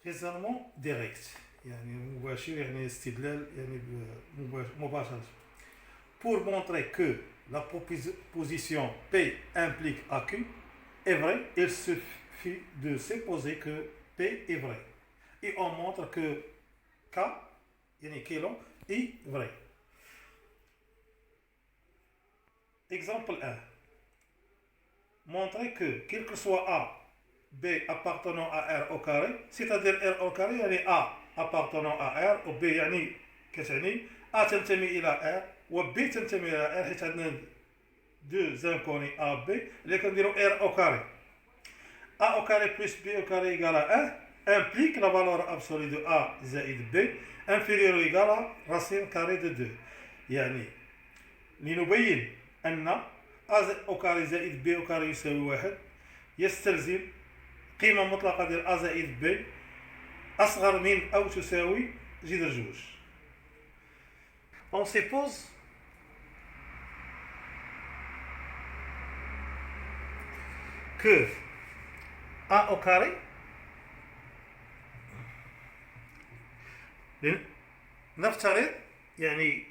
raisonnement direct يعني مباشر يعني استدلال يعني مباشر. Pour montrer que la proposition P implique AQ est vraie, il suffit de supposer que P est vrai. Et on montre que K, yani Kélon, est vrai. Exemple 1. Montrer que, quel que soit A, B appartenant à R au carré, c'est-à-dire R au carré, يعني A appartenant à R, و B يعني كتعني A تنتمي إلى R, و B تنتمي إلى R, حيت عندنا deux inconnus A, B, اللي كنديرو R au carré. A au carré plus B au carré égale à 1 implique la valeur absolue de A زائد B inférieure ou égale à racine carrée de 2. يعني لنبين أن A au carré زائد B au carré يساوي 1 يستلزم قيمة مطلقة ديال A زائد B أصغر من أو تساوي جذر جوج. On suppose que A au carré نفترض يعني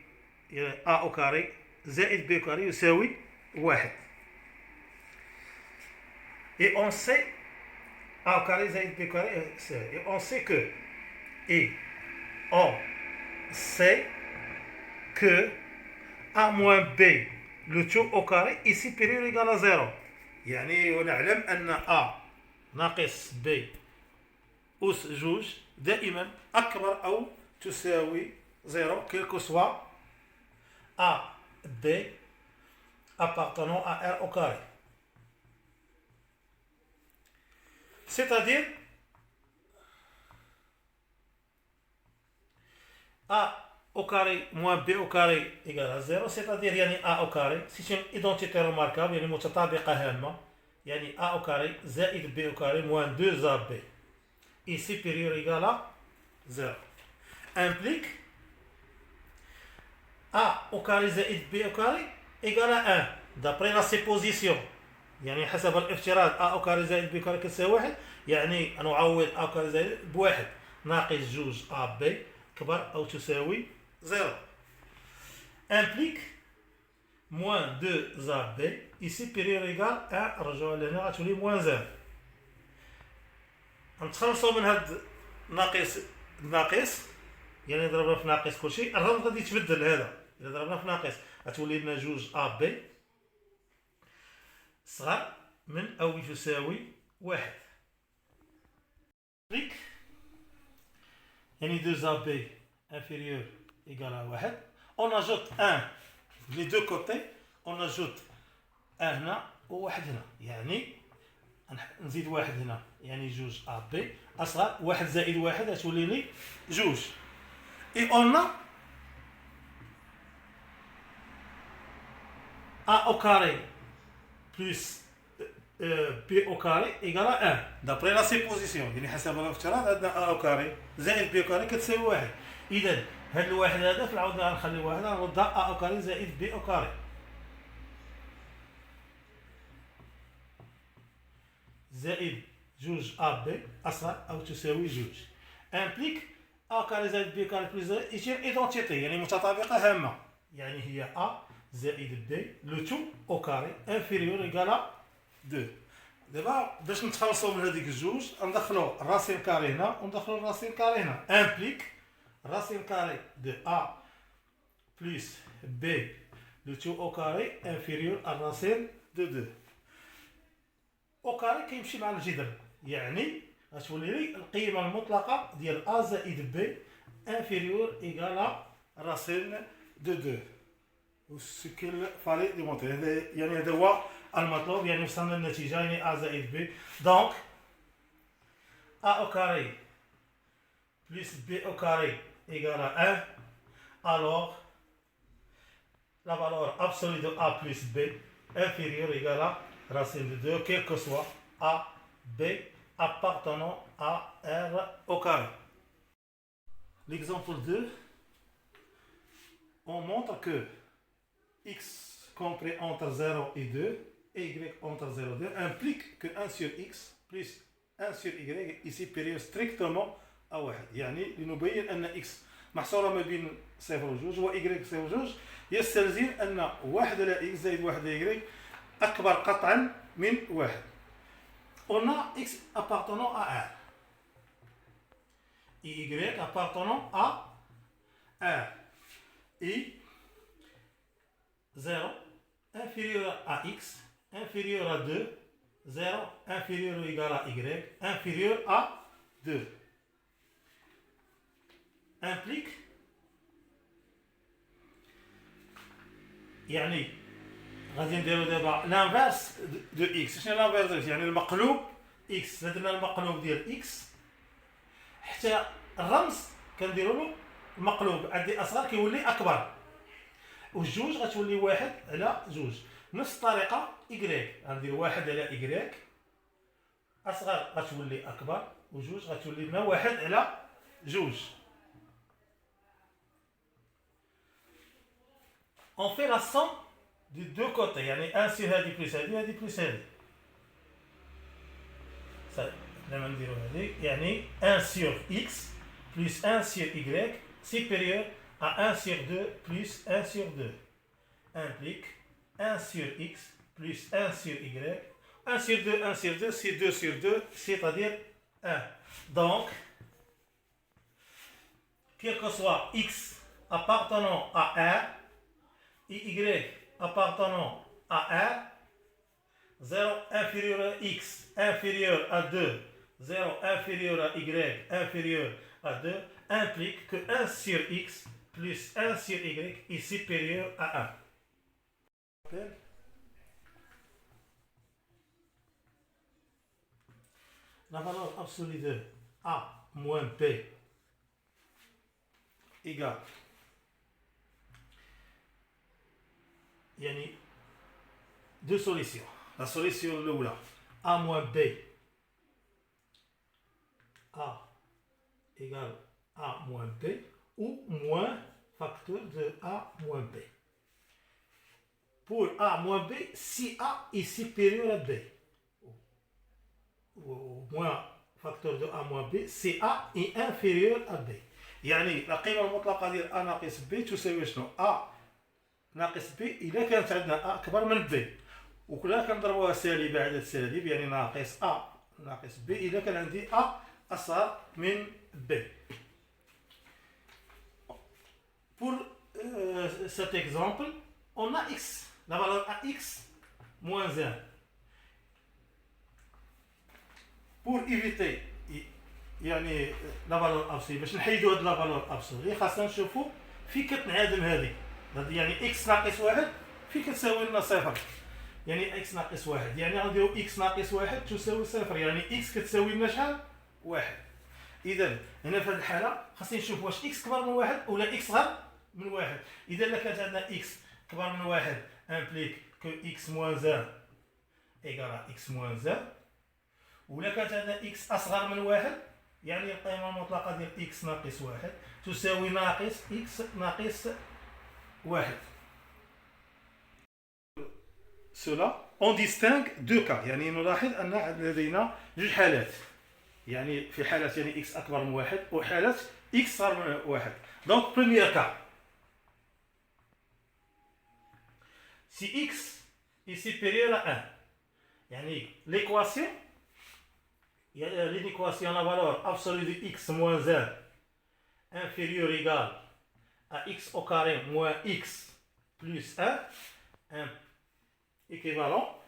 A au carré زائد B au carré يساوي 1. Et on sait A au carré زائد B au carré et on sait que on sait que A moins B le tout au carré est supérieur ou égal à 0. يعني ونعلم أن A ناقص B أس جوج دائما أكبر أو تساوي 0 quel que soit A, B appartenant à R au carré. C'est-à-dire A au carré moins B au carré égale à 0, c'est-à-dire يعني A au carré, c'est une identité remarquable, يعني متطابقة هامة, يعني A au carré زائد B au carré moins 2AB est supérieur ou égal à 0. Implique A au carré زائد B au carré égale à 1 d'après la supposition. يعني حسب الافتراض A au carré زائد B au carré كتساوي 1 يعني نعوض A au carré زائد بواحد ناقص جوج AB كبر أو تساوي 0. Implique moins 2AB est supérieur ou égal à رجعوا لهنا غتولي moins 0. نتخلصوا من هاد ناقص يعني ضربنا في ناقص كلشي الرقم غادي يتبدل. هذا إذا ضربنا في ناقص غتولي لنا جوج AB صغر من أو تساوي 1. يعني 2AB inférieur égal à 1. On ajoute 1 les deux côtés, on ajoute 1 هنا و 1 هنا, يعني نزيد 1 هنا يعني جوج AB أصغر 1 زائد 1 غتولي لي جوج. Et on a A au carré plus B au carré égale à 1 d'après la supposition. يعني حسب الافتراض عندنا A au carré زائد B au carré كتساوي 1. إذا هاد الواحد هذا فالعوض غنخلي واحد غنردها A au carré زائد B au carré زائد جوج AB أصغر أو تساوي جوج. implique A carré زائد B carré plus 2 est une identité يعني متطابقة هامة, يعني هي A زائد B le tout au carré inférieur égal à 2. دابا باش نتخلصوا من هذيك الجوج ندخلوا الراسين كاري هنا وندخلوا الراسين كاري هنا. implique racine carrée de A plus B le tout au carré inférieur à racine de 2. au carré كيمشي مع الجذر, يعني غتولي لي القيمة المطلقة ديال A زائد B inférieur égal à racine de 2. ce qu'il fallait démontrer. يعني هذا هو المطلوب, يعني وصلنا للنتيجة يعني A زائد B. donc A au carré plus B au carré égale à 1, alors la valeur absolue de A plus B inférieure ou égale à racine de 2, quel que soit A, B appartenant à R au carré. L'exemple 2, on montre que x compris entre 0 et 2 et y entre 0 et 2 implique que 1 sur x plus 1 sur y est supérieur strictement à 1. يعني لنبين أن x محصورة ما بين 0 و 2 و y 0 و 2 يستلزم أن 1 على x زائد 1 على y أكبر قطعا من 1. On a x appartenant à R et y appartenant à R. Et 0 inférieur à x inférieur à 2, 0 inférieur ou égal à y inférieur à 2 implique يعني غادي نديرو دابا l'inverse de x. شنو l'inverse de x؟ يعني المقلوب x. درنا المقلوب ديال x حتى الرمز كنديرو له المقلوب عندي اصغر كيولي اكبر والجوج غتولي 1 على 2. نفس الطريقه y غندير 1 على y اصغر غتولي اكبر وجوج غتولي لنا 1 على 2. On fait la somme des deux côtés, يعني 1 sur هذه بلس هذه بلس هذه. صافي لما نديرو هذه يعني 1 sur x plus 1 sur y supérieur à 1 sur 2 plus 1 sur 2 implique 1 sur x plus 1 sur y. 1 sur 2, 1 sur 2, c'est 2 sur 2, c'est-à-dire 1. Donc, quel que soit x appartenant à R et y appartenant à R, 0 inférieur à x inférieur à 2, 0 inférieur à y inférieur à 2, implique que 1 sur x plus 1 sur y est supérieur à 1. La valeur absolue de a moins b égale يعني deux solutions. La solution الأولى a moins b a égale a moins b ou moins facteur de a moins b. Pour a moins b, si a est supérieur à b, ou moins facteur de a moins b, si a est inférieur à b. يعني القيمة المطلقة ديال a ناقص b تساوي شنو؟ a ناقص b إذا كانت عندنا a أكبر من b، وكلها كنضربوها سالبة عدد سالب يعني ناقص a ناقص b إذا كان عندي a أصغر من b. Pour cet exemple, on a x, la valeur à x moins 1. Pour éviter يعني لا فالور ابسولي باش نحيدو هاد لا فالور ابسولي خاصنا نشوفو في كتنعدم هذه يعني اكس ناقص واحد في كتساوي لنا صفر يعني اكس ناقص واحد يعني غنديرو اكس ناقص واحد تساوي صفر يعني اكس كتساوي لنا شحال؟ واحد. اذا هنا في هذه الحاله خاصني نشوف واش اكس كبر من واحد ولا اكس صغر من واحد. اذا الا كانت عندنا اكس كبر من واحد امبليك كو اكس موان 1 ايكال اكس موان 1 ولا كانت عندنا اكس اصغر من واحد يعني القيمة المطلقة ديال اكس ناقص واحد تساوي ناقص اكس ناقص واحد. Cela on distingue deux cas يعني نلاحظ أن لدينا جوج حالات يعني في حالة يعني اكس أكبر من واحد وحالة اكس صغر من واحد. Donc premier cas si x est supérieur à 1 يعني l'équation il y a l'équation la valeur absolue de x moins 1 inférieur ou égal à x au carré moins x plus 1 équivalent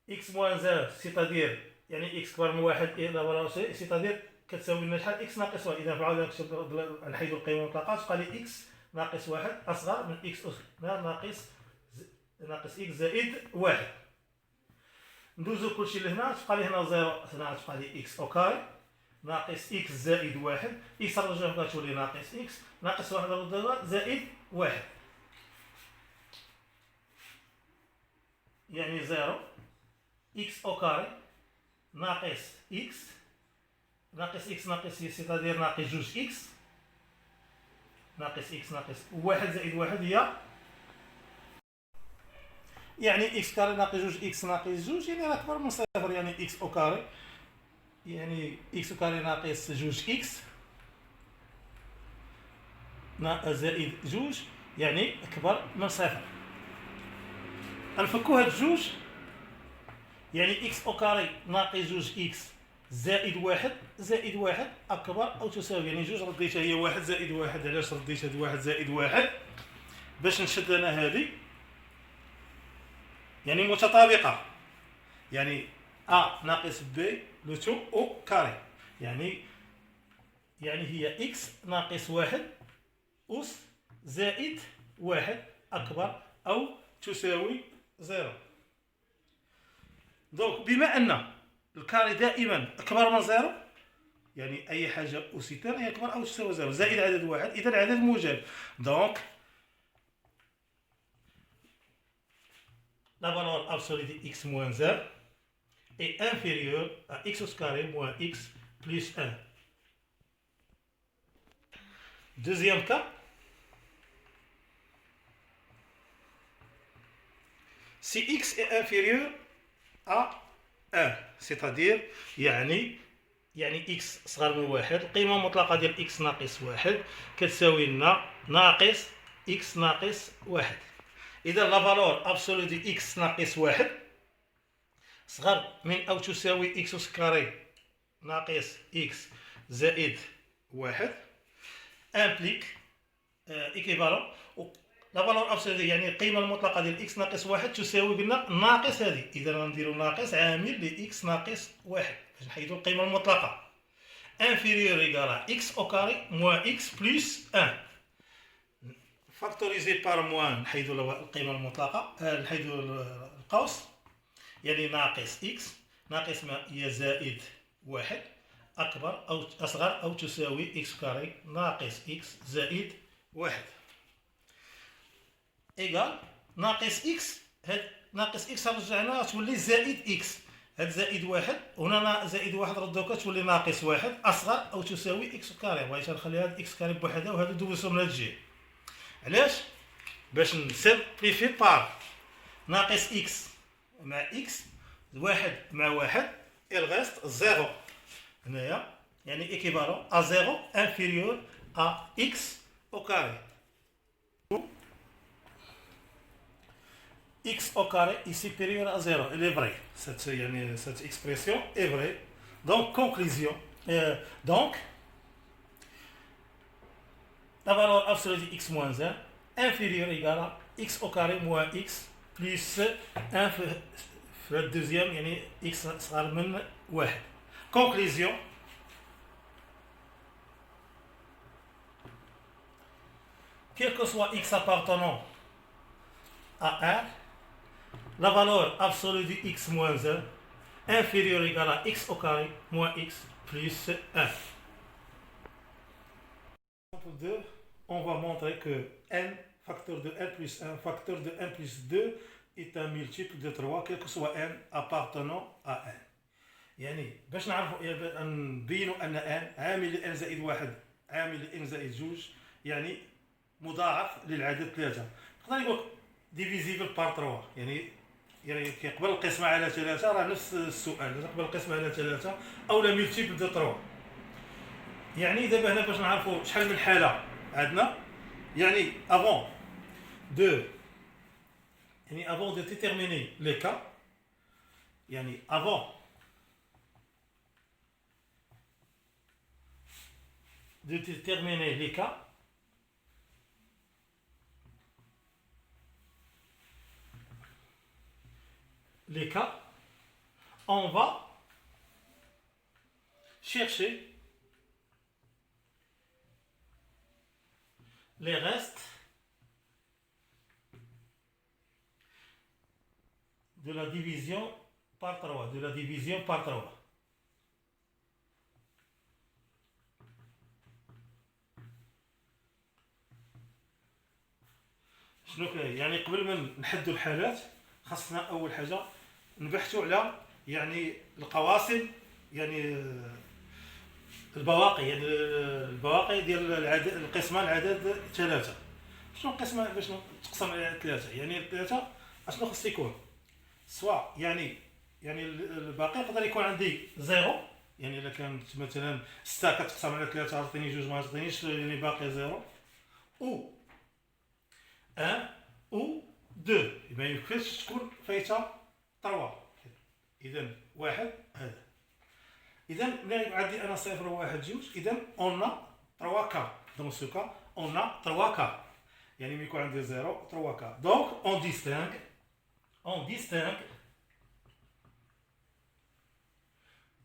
x moins 1 c'est-à-dire يعني x كبر من واحد la valeur c'est-à-dire كتساوي لنا شحال x ناقص 1. إذا فعلنا نحيدو القيمة المطلقة تبقى لي x ناقص واحد أصغر من x ناقص x زائد واحد. ندوزو كلشي لهنا تبقى لي هنا زيرو هنا تبقى لي اكس او كاري ناقص اكس زائد واحد اكس رجعها كتولي ناقص اكس ناقص واحد ردها زائد واحد يعني زيرو اكس او كاري ناقص اكس ناقص اكس ناقص سيتادير ناقص جوج اكس ناقص اكس ناقص واحد زائد واحد هي يعني إكس كاري ناقص جوج إكس ناقص جوج يعني راه أكبر من صفر، يعني إكس أو كاري يعني إكس كاري ناقص جوج إكس زائد جوج يعني أكبر من صفر. نفكو هاد جوج، يعني إكس أو كاري ناقص جوج إكس زائد واحد أكبر أو تساوي، يعني جوج رديتها هي واحد زائد واحد. علاش رديت هاد واحد زائد واحد؟ باش نشد أنا هادي يعني متطابقة، يعني أ ناقص بي لو تو أو كاري، يعني هي إكس ناقص واحد أس زائد واحد أكبر أو تساوي زيرو. دونك بما أن الكاري دائما أكبر من زيرو، يعني أي حاجة أسيتر هي أكبر أو تساوي زيرو زائد عدد واحد، إذا العدد موجب. دونك la valeur absolue de x moins 1 est inférieure à x au carré moins x plus 1. Deuxième cas, si x est inférieur à 1، c'est-à-dire يعني x صغر من واحد، القيمة المطلقة ديال x ناقص واحد كتساوي لنا ناقص x ناقص واحد. إذا لا فالور أبسولو دي إكس ناقص واحد صغر من أو تساوي إكس أس كاري ناقص إكس زائد واحد امبليك إيكيفالون لا فالور أبسولو دي يعني القيمة المطلقة ديال إكس ناقص واحد تساوي قلنا ناقص هذه. إذا غنديرو ناقص عامل لإكس ناقص واحد باش نحيدو القيمة المطلقة. انفيريور إيكال إكس أو كاري موان إكس بلس 1 فاكتوريزي بار موان نحيدو القيمة المطلقة، نحيدو القوس، يعني ناقص إكس ناقص ما هي زائد واحد أكبر أو أصغر أو تساوي إكس كاري ناقص إكس زائد واحد إيكال ناقص إكس. هاد ناقص إكس رجعنا تولي زائد إكس، هاد زائد واحد هنا زائد واحد ردوكا تولي ناقص واحد أصغر أو تساوي إكس كاري. بغيت نخلي هاد إكس كاري بوحدها وهادو دوزو من هاد الجهة. علاش؟ باش نسيمبليفي بار ناقص إكس مع إكس واحد مع واحد il reste زيرو هنايا، يعني équivalent à زيرو inférieur à x au carré. x au carré est supérieur à 0, elle est vraie. Cette expression est vraie. Donc, conclusion. Donc, la valeur absolue de x moins 1 inférieure égale à x au carré moins x plus 1 في الدوزيام يعني x صغر من واحد. Conclusion. Quel que soit x appartenant à 1, la valeur absolue de x moins 1 inférieure ou égale à x au carré moins x plus 1. Exemple 2, on va montrer que n facteur de n plus 1 facteur de n plus 2 est un multiple de 3 quel que soit n appartenant à n. يعني باش نعرفوا نبينوا ان n عامل n زائد واحد عامل n زائد جوج يعني مضاعف للعدد 3. نقدر نقول ديفيزيبل بار 3 يعني كيقبل القسمة على 3 راه نفس السؤال كيقبل القسمة على 3 او لا ملتيبل دو 3. يعني دابا هنا باش نعرفوا شحال من حالة عندنا يعني avant de déterminer les cas يعني avant de déterminer les cas on va chercher les restes de la division par 3 شنو كاين؟ يعني قبل ما نحدوا الحالات خاصنا اول حاجه نبحثوا على يعني القواسم يعني البواقي يعني البواقي ديال العدد القسمه العدد 3. شنو القسمه باش تقسم على 3 يعني 3 اشنو خص يكون؟ سواء يعني الباقي يقدر يكون عندي زيرو، يعني الا كانت مثلا 6 كتقسم على 3 تعطيني 2 ما تعطينيش، يعني باقي زيرو، او 1 او 2 ما يمكنش تكون فايته 3. اذا واحد هذا. اذا ملي يبقى عندي انا 0 1 2، اذا اون 3 كا. دونك سو كا اون 3 كا، يعني ملي يكون عندي 0 3 كا. دونك اون ديستينغ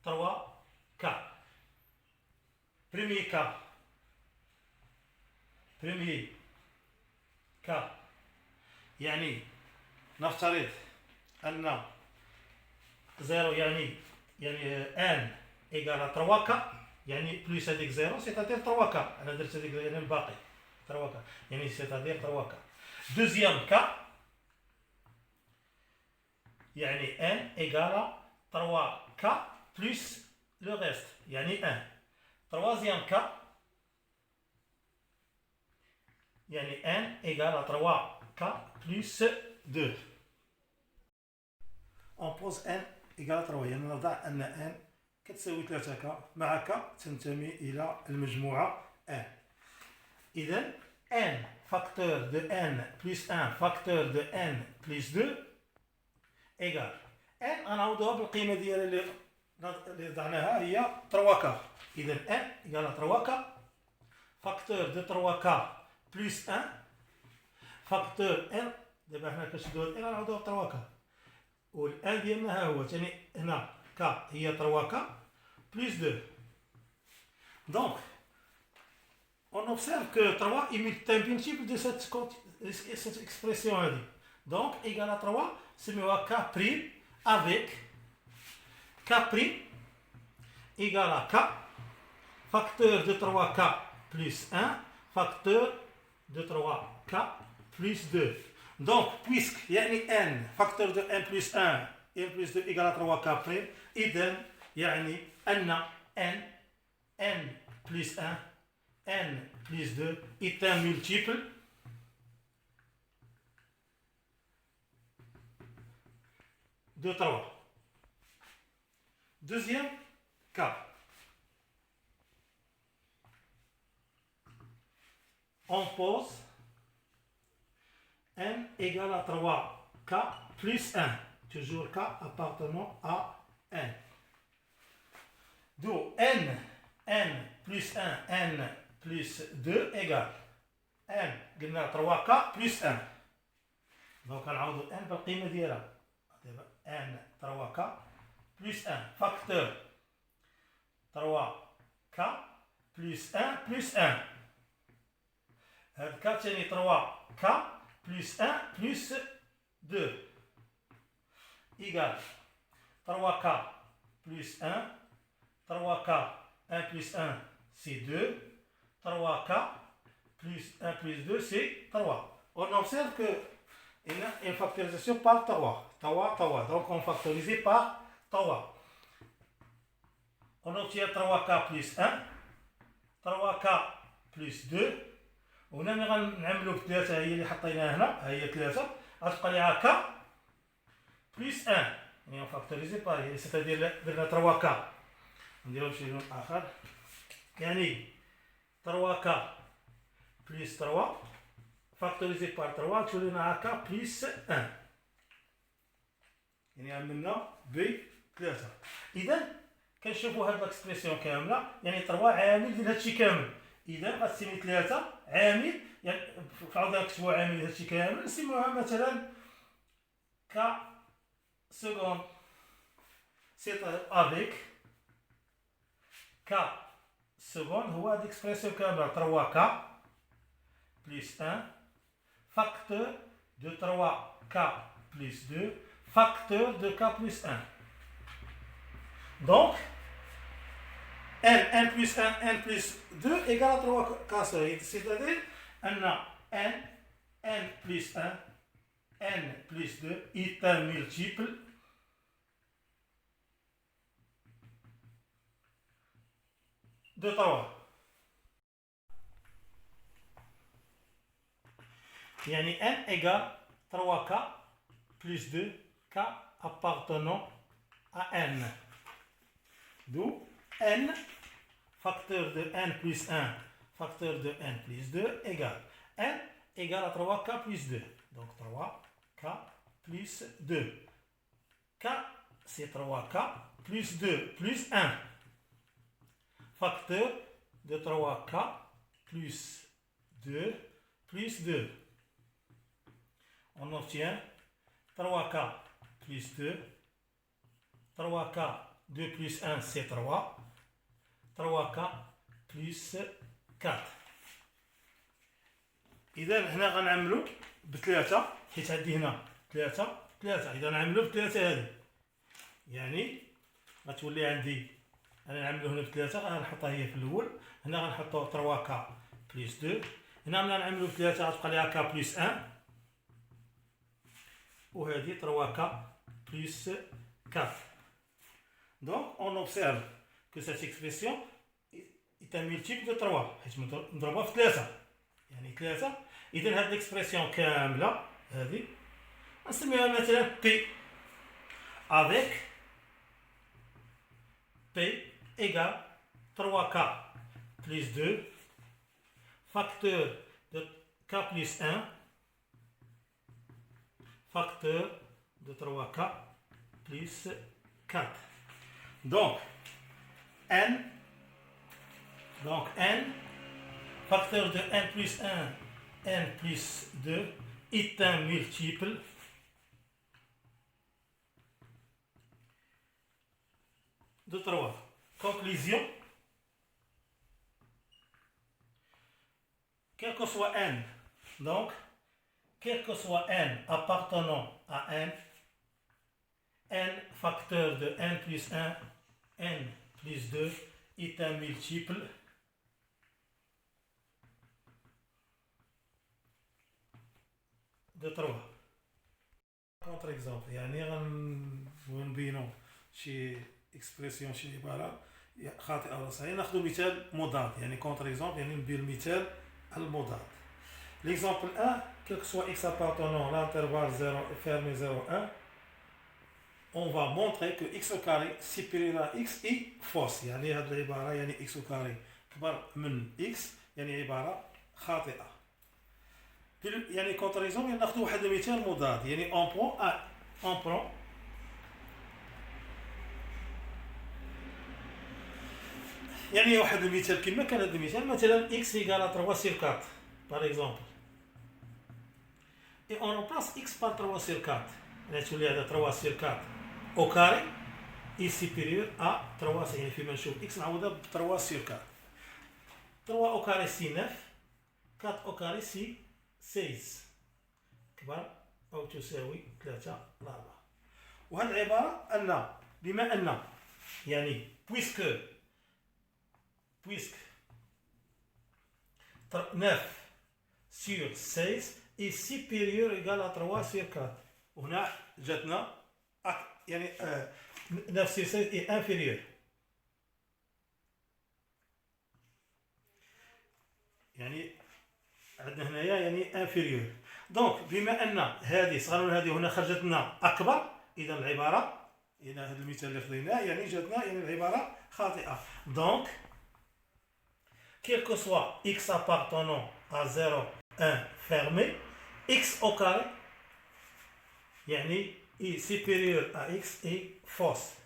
3 cas. Premier cas يعني نفترض أن 0 يعني ان إيكال 3 كا، يعني بلوس هذيك 0 سيتادير 3 كا. أنا درت هذيك يعني الباقي 3 كا، يعني سيتادير 3 كا. دوزيام كا يعني ان إيكال 3 كا plus le reste, yani 1. Troisième cas, yani n égale à 3k plus 2. On pose n égale à 3، يعني نضع أن n كتساوي 3k مع k تنتمي إلى المجموعة n. إذا n facteur de n plus 1 facteur de n plus 2 égale n غنعوضوها بالقيمة ديالها اللي ضعناها هي 3 كا. اذا ان ايكال 3 كا فاكتور دو 3 كا بلس 1 فاكتور ان. دابا حنا كنشدو هاد ان غنعوضوها ب 3 كا، والان ديالنا ها هو ثاني هنا كا هي 3 كا بلس 2. دونك on observe que 3 est un multiple de cette expression هادي. دونك ايكال 3 سميوها كا بريم avec K' égale à K, facteur de 3K plus 1, facteur de 3K plus 2. Donc, puisque يعني n, facteur de n plus 1, n plus 2 égale à 3K prime, إذن يعني أن n plus 1, n plus 2 est un multiple de 3. Deuxième cas. On pose n égale à 3k plus 1. Toujours k appartenant à n. D'où n plus 1, n plus 2 égale n قلنا 3k plus 1. Donc غنعوضو n بالقيمة ديالها. دابا n 3k plus 1 facteur 3k plus 1 plus 1. هاد k تاني 3k plus 1 plus 2 égale 3k plus 1. 3k 1 plus 1 c'est 2. 3k plus 1 plus 2 c'est 3. On observe que il y a une factorisation par 3. Donc on factorise par 3. On obtient 3k plus 1, 3k plus 2. وهنا ملي غنعملو بثلاثة هي اللي حطيناها هنا، هي 3 غتبقى ليها k plus 1. يعني on factorise par، يعني c'est-à-dire درنا 3k نديرو بشي لون آخر، يعني 3k plus 3 factorisé par 3 تولي لنا k plus 1. يعني عملنا ب 3. إذا كنشوفوا هاد الاكسبرسيون كاملة، يعني 3 عامل ديال هادشي كامل. إذا غتسمي 3 عامل، يعني فعاودنا نكتبوا عامل ديال هادشي كامل، نسموها مثلا ك سكوند. سي افيك ك سكوند هو هاد الاكسبرسيون كاملة 3 ك بلس 1 facteur de 3k plus 2 facteur de k plus 1. Donc n plus 1, n plus 2 égale à 3k. C'est-à-dire n plus 1, n plus 2 est un multiple de 3. يعني n égale 3k plus 2, K appartenant à N. D'où N, facteur de N plus 1, facteur de N plus 2 égale N égale à 3K plus 2. Donc 3K plus 2. K, c'est 3K plus 2 plus 1. Facteur de 3K plus 2 plus 2. On obtient 3K plus 2. 3K 2 plus 1 c'est 3. 3K plus 4. إذا هنا غنعملو بثلاثة حيت عندي هنا ثلاثة إذا نعملو بثلاثة هذه يعني غتولي عندي أنا نعملو هنا بثلاثة غنحطها هي في الأول هنا غنحطو 3K بلس 2 هنا ملي نعملو بثلاثة غتبقى ليها K بلس 1 وهذه 3K plus 4. Donc, on observe que cette expression est un multiple de 3. حيت مضروبة في 3 يعني 3 إذا هذه الإكسبرسيون كاملة هذه نسميها مثلا P avec P égale 3K plus 2 facteur de K plus 1 facteur de 3K plus 4. Donc, N, facteur de N plus 1, N plus 2, est un multiple de 3. Conclusion, quel que soit N, donc, quel que soit N appartenant à N, N facteur de N plus 1, N plus 2 est un multiple de 3. Contre-exemple, يعني غنبينو شي اكسبرسيون شي عبارة خاطئة ولا صحيحة ناخذ مثال مضاد يعني contre-exemple يعني نبين المثال المضاد. L'exemple 1, quel que soit x appartenant à l'intervalle 0 fermé 0, 1, on va montrer que x au carré supérieur à x est fausse. يعني هذه العبارة يعني x au carré كبر من x يعني عبارة خاطئة. يعني contre-exemple يعني ناخذ واحد المثال مضاد يعني on prend يعني واحد المثال كما كان هذا المثال مثلا x égale à 3 sur 4 par exemple. Et on remplace x par 3 sur 4. نتولي هذا 3 sur 4 au carré est supérieur à 3 يعني فيما نشوف x نعوضها ب 3 sur 4. 3 au carré c'est 9 4 au carré c'est 16 كبر أو تساوي 3 4. وهذه العبارة أن بما أن يعني puisque 9 sur 16 est supérieur égal à 3 sur 4. وهنا جاتنا يعني 9 sur 16 est inférieur. يعني عندنا هنايا يعني inférieur. دونك بما أن هذه صغر من هذه هنا خرجت لنا أكبر إذا العبارة إذا هذا المثال اللي خذيناه يعني جاتنا يعني العبارة خاطئة. دونك quel que soit x appartenant à 0, 1 fermé, x au carré يعني est supérieur à x est fausse.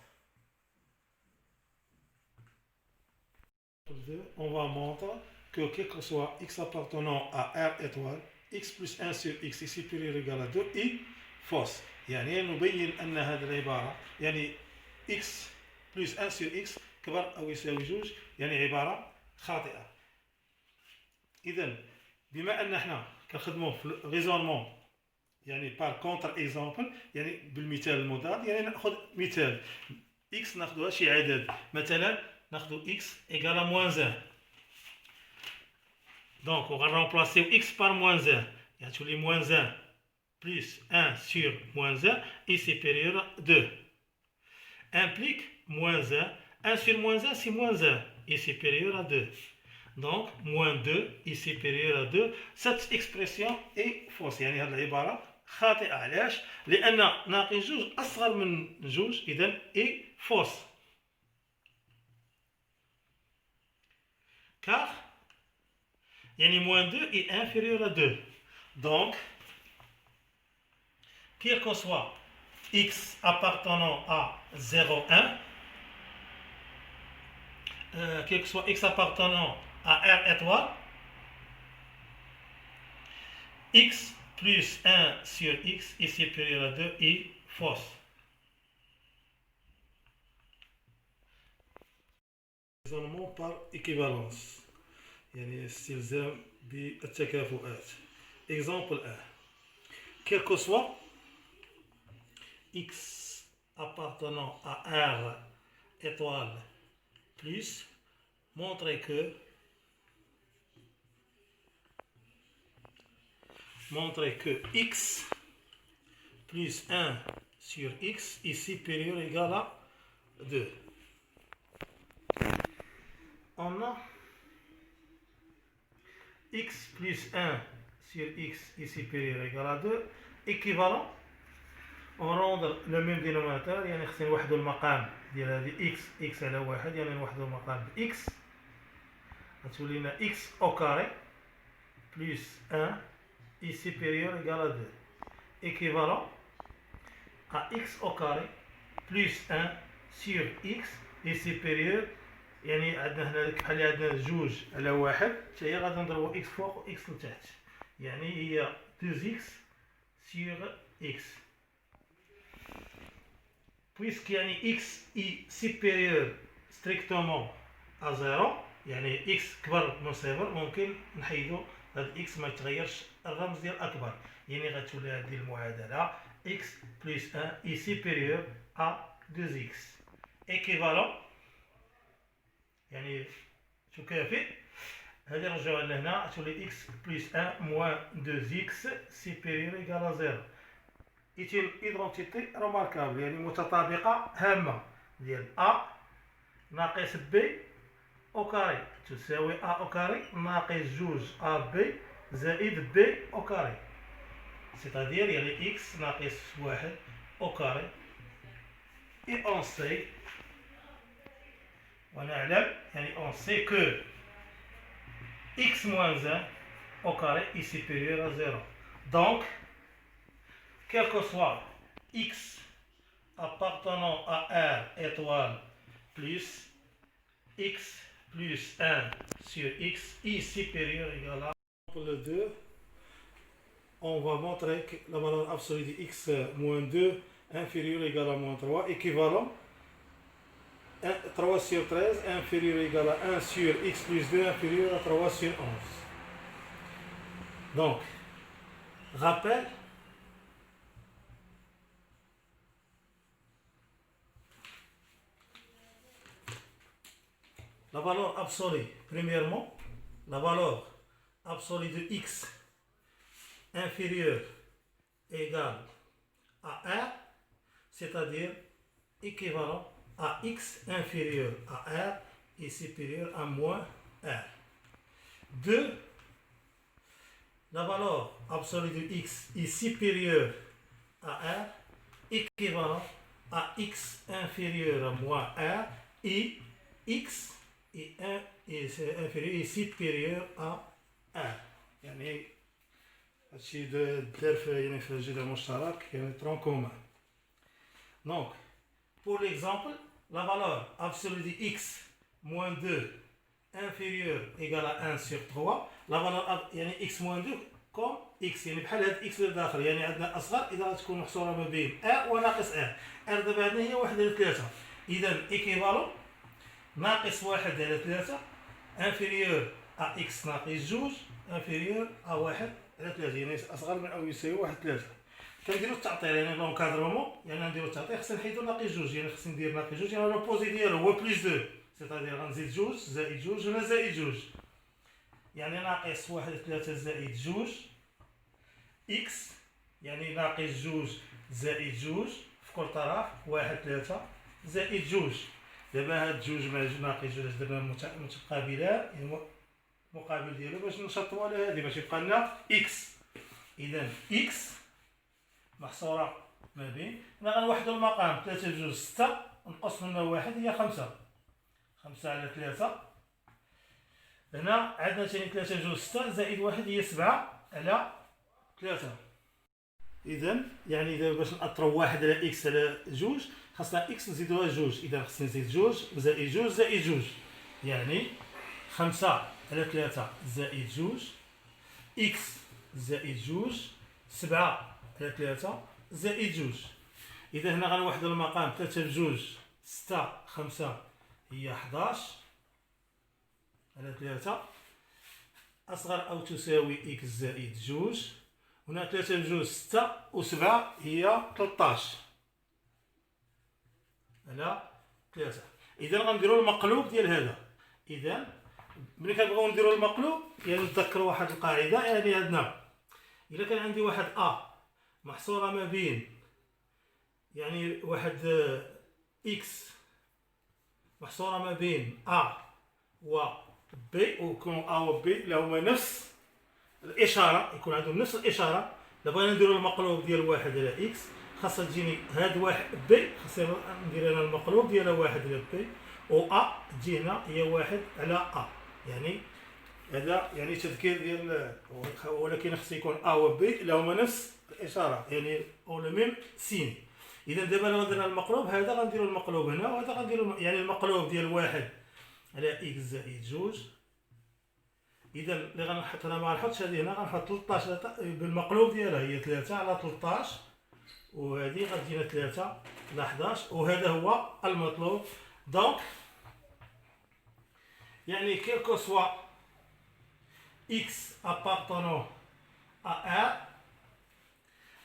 On va montrer que quel que soit x appartenant à R étoile, x plus 1 sur x est supérieur ou égal à 2 est fausse. يعني نبين أن هذه العبارة يعني x plus 1 sur x كبر أو يساوي جوج يعني عبارة خاطئة. إذا بما أن احنا كنخدمو في الريزونمون يعني بار كونتر اكزامبل يعني بالمثال المضاد يعني ناخذ مثال x ناخذوها شي عدد مثلا ناخذ x égal à moins 1. Donc on va remplacer x par moins 1. Il y a tous les moins 1 plus 1 sur moins 1 est supérieur à 2. Implique moins 1. 1 sur moins 1 c'est moins 1 est supérieur à 2. Donc moins 2 est supérieur à 2. Cette expression est fausse. يعني هذه العبارة خاطئة. علاش؟ لأن ناقص جوج أصغر من جوج، إذا إي فوس. car يعني moins 2 est inférieur à 2. Donc, quel que soit x appartenant à 0, 1, quel que soit x appartenant à R étoile, x plus 1 sur x est supérieur à 2 est fausse. Raisonnement par équivalence. يعني استلزام بالتكافؤات. Exemple 1. Quel que soit x appartenant à R étoile plus, montrer que x plus 1 sur x est supérieur ou égal à 2. On a x plus 1 sur x est supérieur ou égal à 2 équivalent. On rendre le même dénominateur، يعني خصني نوحدو المقام ديال هذه x على واحد، يعني نوحدو المقام ب x، غتولي لنا x au carré plus 1 est supérieur ou égal à 2 équivalent à x au carré plus 1 sur x est supérieur، يعني عندنا هنا بحال عندنا جوج على واحد حتى هي غادي نضربو x فوق و x لتحت، يعني هي 2x sur x. Puisque يعني x est supérieur strictement à 0، يعني x كبر من صفر، ممكن نحيدو هاد x ما يتغيرش الرمز ديال أكبر، يعني غتولي هذه المعادلة x plus 1 est supérieur à 2x équivalent، يعني تكافئ. هذه نرجعوها لهنا تولي x plus 1 moins 2x supérieur égal à 0. est une identité remarquable، يعني متطابقة هامة ديال a ناقص b au carré تساوي a au carré ناقص جوج ab زائد b au carré، c'est-à-dire يعني x ناقص واحد au carré. et on sait ونعلم يعني on sait que x moins 1 au carré est supérieur à 0. Donc quel que soit x appartenant à R étoile plus x plus 1 sur x est supérieur ou égal à... Pour le 2, on va montrer que la valeur absolue de x moins 2 inférieur ou égal à moins 3 équivalent 3 sur 13 inférieur ou égal à 1 sur x plus 2 inférieur à 3 sur 11. Donc, rappel, la valeur absolue, premièrement, la valeur absolue de x inférieure égale à 1, c'est-à-dire équivalent à x inférieur à r et supérieur à moins r. 2. La valeur absolue de x est supérieure à r, équivalent à x inférieur à moins r et x est inférieur et supérieur à r. يعني هادشي دار يعني في الجدول المشترك يعني tronc commun. Donc, pour l'exemple, la valeur absolue de x moins 2 inférieur égale à 1 sur 3. La valeur يعني x moins 2 comme x، يعني بحال هاد x للداخل، يعني عندنا أصغر إذا غتكون محصورة ما بين r وناقص r. r دابا عندنا هي 1 على 3، إذا équivalent ناقص 1 على 3 inférieur à x ناقص 2 inférieur à 1 على 3، يعني أصغر من أو يساوي 1 3. كنديرو التعطيل يعني لونكادرومون، يعني نديرو التعطيل خصنا نحيدو ناقص 2، يعني خصني ندير ناقص 2 يعني لوبوزي ديالو هو بليس 2، سيتادير غنزيد 2 زائد 2 هنا زائد 2، يعني ناقص 1 3 زائد 2 إكس، يعني ناقص 2 زائد 2 في كل طرف 1 3 زائد 2. دابا هاد 2 مع ناقص 2 دابا متقابلان، يعني المقابل ديالو باش نشطبو على هادي باش يبقى لنا إكس. إذا إكس محصورة ما بين. هنا غنوحدو المقام 3 في 2 6 نقص منها 1 هي 5. 5 على 3. هنا عندنا ثاني 3 في 2 6 زائد 1 هي 7 على 3. إذا يعني دابا باش نأطرو 1 على إكس على 2 خاصنا إكس نزيدوها 2. إذا خصني نزيد 2 زائد 2 زائد 2 يعني 5 على 3 زائد 2 إكس زائد 2 7 على 3 زائد 2. إذا هنا غنوحدو المقام 3 في 2 6 5 هي 11 على 3 أصغر أو تساوي إكس زائد 2. هنا 3 في 2 6 و7 هي 13 على 3. إذا غنديرو المقلوب ديال هذا. إذا ملي كنبغيو نديرو المقلوب يعني نتذكروا واحد القاعدة. يعني عندنا إلا كان عندي واحد محصورة ما بين يعني واحد إكس محصورة ما بين و بي ويكونوا و بي اللي هما نفس الإشارة، يكون عندهم نفس الإشارة. إلا بغينا نديرو المقلوب ديال 1 على إكس خاصها تجيني هاد 1 بي، خاصني ندير أنا المقلوب ديال 1 على بي، و تجي هنا هي 1 على يعني هذا يعني تذكير ديال، ولكن خص يكون و بي اللي هما نفس الإشارة يعني أو لو ميم سين. إذا دابا لو درنا المقلوب هذا غنديرو المقلوب هنا وهذا غنديرو يعني المقلوب ديال 1 على إكس زائد 2. إذا اللي غنحط هنا ما غنحطش هذه هنا، غنحط 13 بالمقلوب ديالها هي 3 على 13، وهذه غتجينا 3 على 11، وهذا هو المطلوب. دونك يعني كيلكو سوا x appartenant à 1,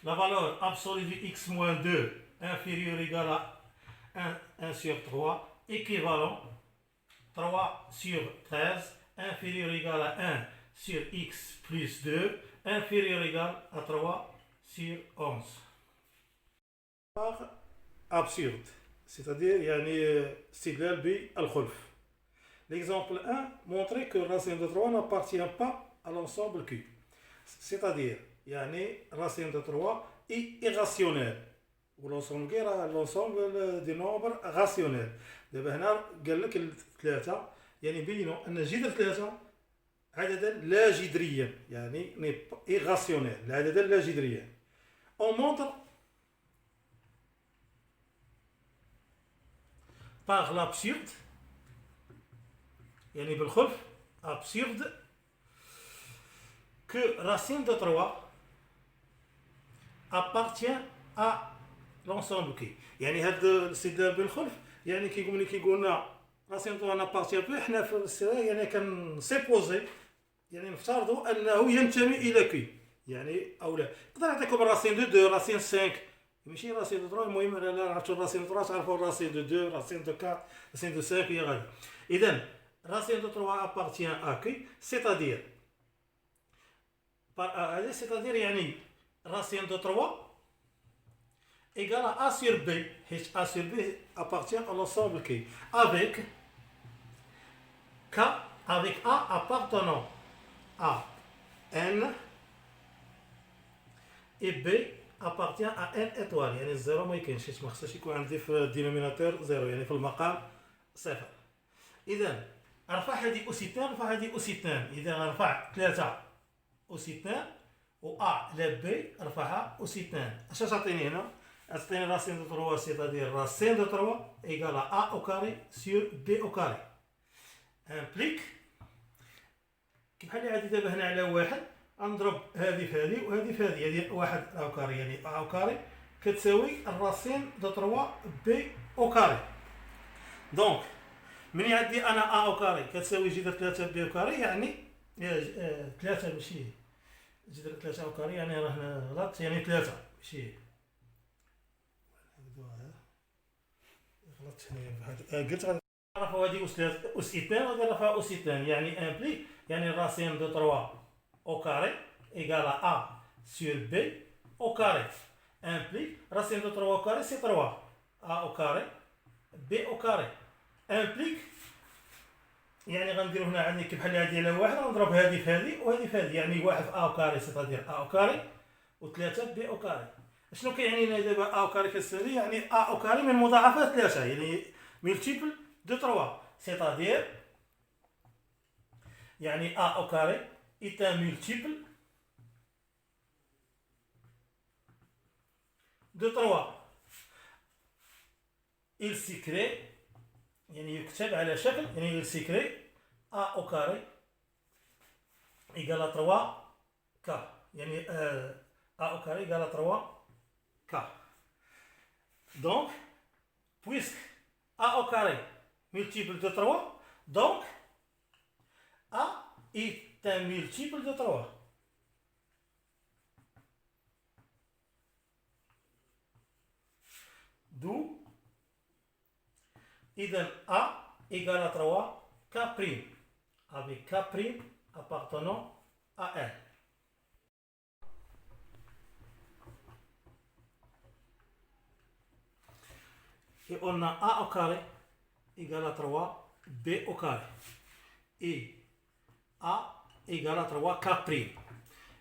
la valeur absolue de x moins 2 inférieure ou égale à 1 sur 3 équivalent 3 sur 13 inférieur ou égal à 1 sur x plus 2 inférieur ou égal à 3 sur 11. Absurde, c'est-à-dire يعني استدلال بالخلف. L'exemple 1 montrait que racine de 3 n'appartient pas à l'ensemble Q. C'est-à-dire يعني racine de 3 est irrationnel. والensemble Q l'ensemble des nombres rationnels. دابا هنا قال لك الثلاثة يعني بينوا أن جذر 3 عددا لا جذريا، يعني irrationnel، عددا لا جذريا. On montre par l'absurde يعني بالخلف absurde que racine de 3 appartient à l'ensemble Q. يعني هذا الاستدلال بالخلف يعني كيقول لنا راسين de 3 n'appartient pas، حنا في الاستدلال يعني كنسيبوزي يعني نفترضوا انه ينتمي الى كي يعني او لا. نقدر نعطيكم راسين دو 2 راسين 5 ماشي راسين دو 3. المهم الا عرفتوا راسين دو 3 تعرفوا راسين دو 2 راسين دو 4 راسين دو 5 هي غادي. اذا racine de 3 appartient à Q, c'est-à-dire c'est-à-dire يعني racine de 3 égale à A sur B. A sur B appartient à l'ensemble Q avec K avec A appartenant à N et B appartient à N étoile. يعني الزيرو ما يكاينش، ما خصهاش يكون عندي في الدينوميناتور زيرو يعني في المقام صفر. إذا ارفع هذه أس 2 ارفع هذه أس 2. إذا ارفع 3 أس 2 و أ على بي ارفعها أس 2. اش تعطيني هنا؟ تعطيني راسين دو 3 سيتادير راسين دو 3 ايكال ا او كاري سور بي او كاري امبليك بحال عادي. دابا هنا على واحد غنضرب هذه في هذه وهذه في هذه، هذه واحد او كاري يعني ا او كاري كتساوي الراسين دو 3 بي او كاري. دونك من عندي انا ا او كاري كتساوي جذر 3 بي او كاري يعني 3 ماشي جذر 3 او كاري يعني راه هنا غلط يعني 3 ماشي غلط هنا قلت غنعرفوا هذه أس 2 وهذه نعرفها أس 2 يعني امبلي يعني راسين دو 3 au carré égale à A sur B au carré implique racine de 3 au carré c'est 3 A au carré B au carré implique يعني غنديرو هنا عندي بحال هذه على واحد غنضرب هذه في هذه وهذه في هذه يعني واحد في A au carré c'est-à-dire A au carré و3 B au carré شنو كيعني لنا دابا ا او كاري كتساوي يعني ا او كاري من مضاعفات 3 يعني ملتيبل دو 3 سيتادير يعني ا او كاري est un multiple de 3 il s'écrit يعني يكتب على شكل يعني il s'écrit a au carré égale à 3 k يعني a au carré égale à 3 k donc puisque a au carré multiple de 3 donc a est un multiple de 3 d'où إذن A égale à 3 K', avec K' appartenant à N. Et on a A au carré égale à 3 B au carré. Et A égale à 3 K'.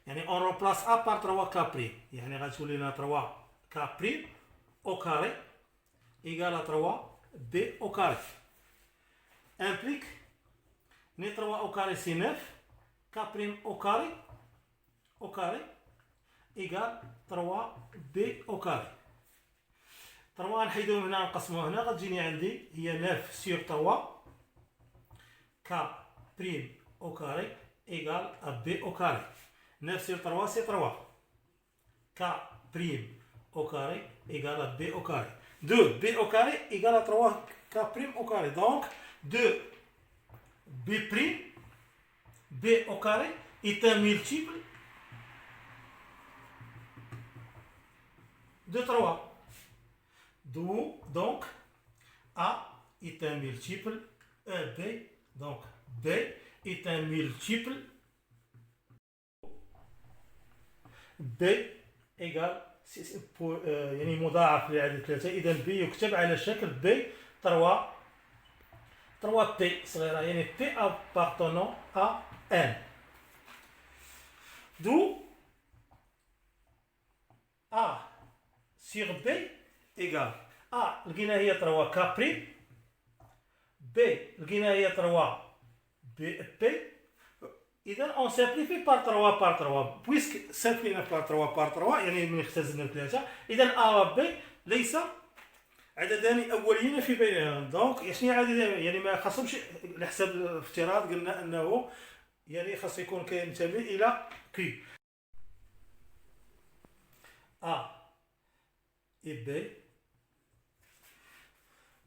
يعني on remplace A par 3 K'. يعني غتولي لنا 3 K' au carré égale à 3 B au carré implique 3 au carré c'est 9 K' au carré égale 3 B au carré 3 نحيدوهم هنا نقسموها هنا غتجيني عندي هي 9 sur 3 K' au carré égale à B au carré 9 sur 3 c'est 3 K' au carré égale à B au carré 2 B au carré égale à 3 K' au carré. Donc 2 B au carré est un multiple de 3. D'où donc A est un multiple B. Donc B est un multiple B égale يعني مضاعف لعدد 3 اذا بي يكتب على شكل بي 3 بي صغيره يعني بي appartenant à n d'où A sur B égale A لقينا هي 3 K' B لقينا هي 3 بي إذا on simplifie par 3 puisque simplifier par 3 يعني من اختزلنا 3 إذا A و B ليس عددان أوليين في بينهم دونك يعني عددان يعني ما خاصهمش على حسب الافتراض قلنا أنه يعني خاص يكون كينتمي إلى Q A et B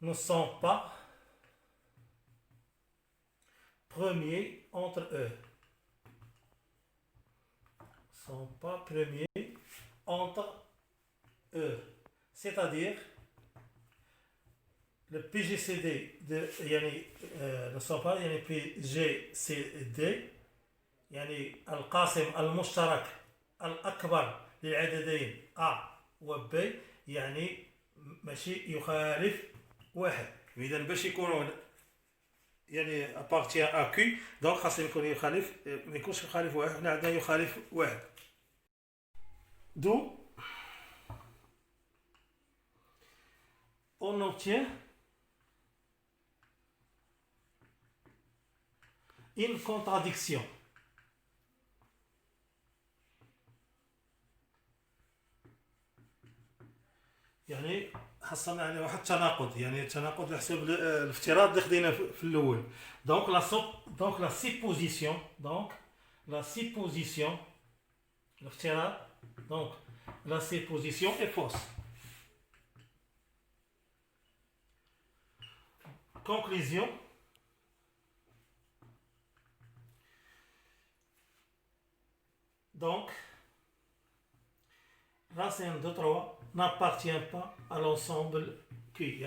ne sont pas premiers entre eux sont pas premiers entre eux. C'est-à-dire, le PGCD de يعني ne sont pas يعني PGCD يعني القاسم المشترك الأكبر للعددين A و B يعني ماشي يخالف واحد. إذا باش يكونوا يعني appartient à Q donc خاصو يكون يخالف ما يكونش يخالف واحد حنا عندنا يخالف واحد d'où on obtient une contradiction يعني حصلنا على واحد التناقض يعني التناقض على حسب الافتراض اللي خدينا في الاول دونك لا سيبوزيسيون دونك لا سيبوزيسيون الافتراض دونك لا سيبوزيسيون اي فوس conclusion donc racine de 3 n'appartient pas à l'ensemble Q.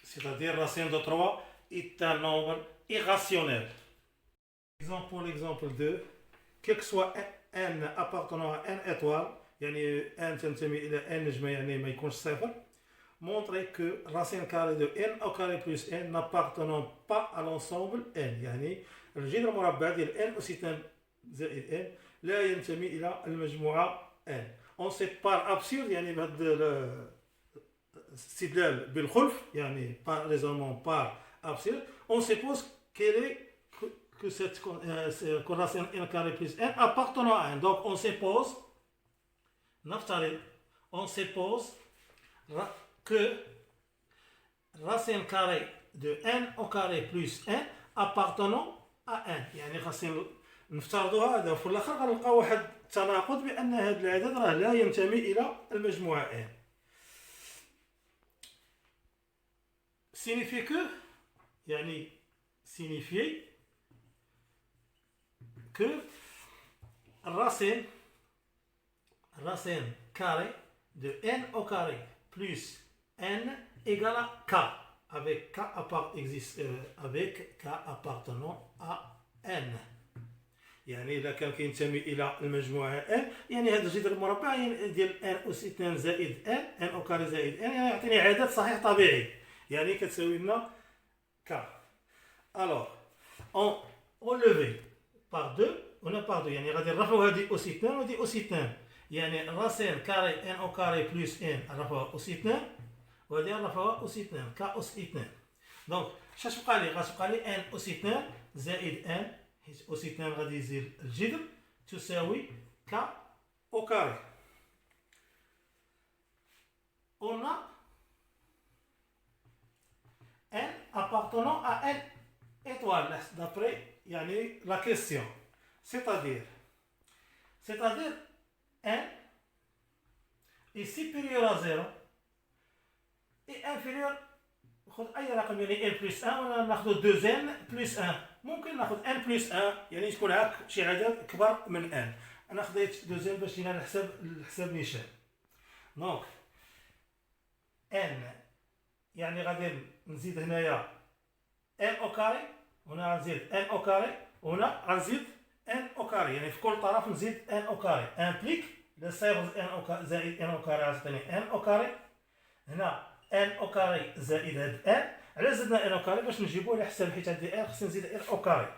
C'est-à-dire racine de 3 est un nombre irrationnel. Pour l'exemple 2, quel que soit n appartenant à n étoile, n تنتمي إلى n نجمة يعني ما يكونش صفر, montrer que racine carrée de n au carré plus n n'appartenant pas à l'ensemble n. يعني الجذر المربع ديال n أس 2 زائد n لا ينتمي إلى المجموعة n. on sépare absurde يعني بهذا الاستدلال بالخلف يعني par raisonnement par absurde, on suppose qu'elle est que cette racine n carré plus n appartenant à n. Donc on suppose نفترض on suppose que racine carrée de n au carré plus n appartenant à n. يعني خاصنا نفترضوا هذا وفي الاخر غنلقاو واحد التناقض بان هذا العدد راه لا ينتمي الى المجموعه n. signifie que يعني signifier que racine carrée de n au carré plus n égale à k avec k appartenant à n. يعني إذا كان كينتمي إلى المجموعة n يعني هذا الجذر المربع ديال n أس 2 زائد n n أو كاري زائد n يعني يعطيني عدد صحيح طبيعي يعني كتساوي لنا k. Alors on levé par 2 هنا par 2 يعني غادي نرفعوا هذه أس 2 وهذه أس 2 يعني راسين كاري n أو كاري بلس n نرفعوها أس 2 وهذه نرفعوها أس 2 k أس 2. دونك شاش بقى لي؟ غتبقى لي n أس 2 زائد n حيت أس 2 غادي يزيد الجذر تساوي k au carré. On a n appartenant à n étoile d'après يعني la question. C'est-à-dire n est supérieur à 0 et inférieur. خذ اي رقم يعني n plus 1 ولا ناخذ 2n plus 1. ممكن ناخذ n plus 1 يعني تكون هاك شي عدد كبر من n. انا خديت 2n باش جينا نحسب نيشان. دونك n يعني غادي نزيد هنايا n او كاري هنا غنزيد n او كاري وهنا غنزيد n او كاري يعني في كل طرف نزيد n او كاري. امبليك اذا صايغ n او زائد n او كاري غتعطيني n او كاري. هنا n او كاري زائد هاد n على زدنا n او كاري باش نجيبوه على حساب حيت عندي n خصني نزيد n او كاري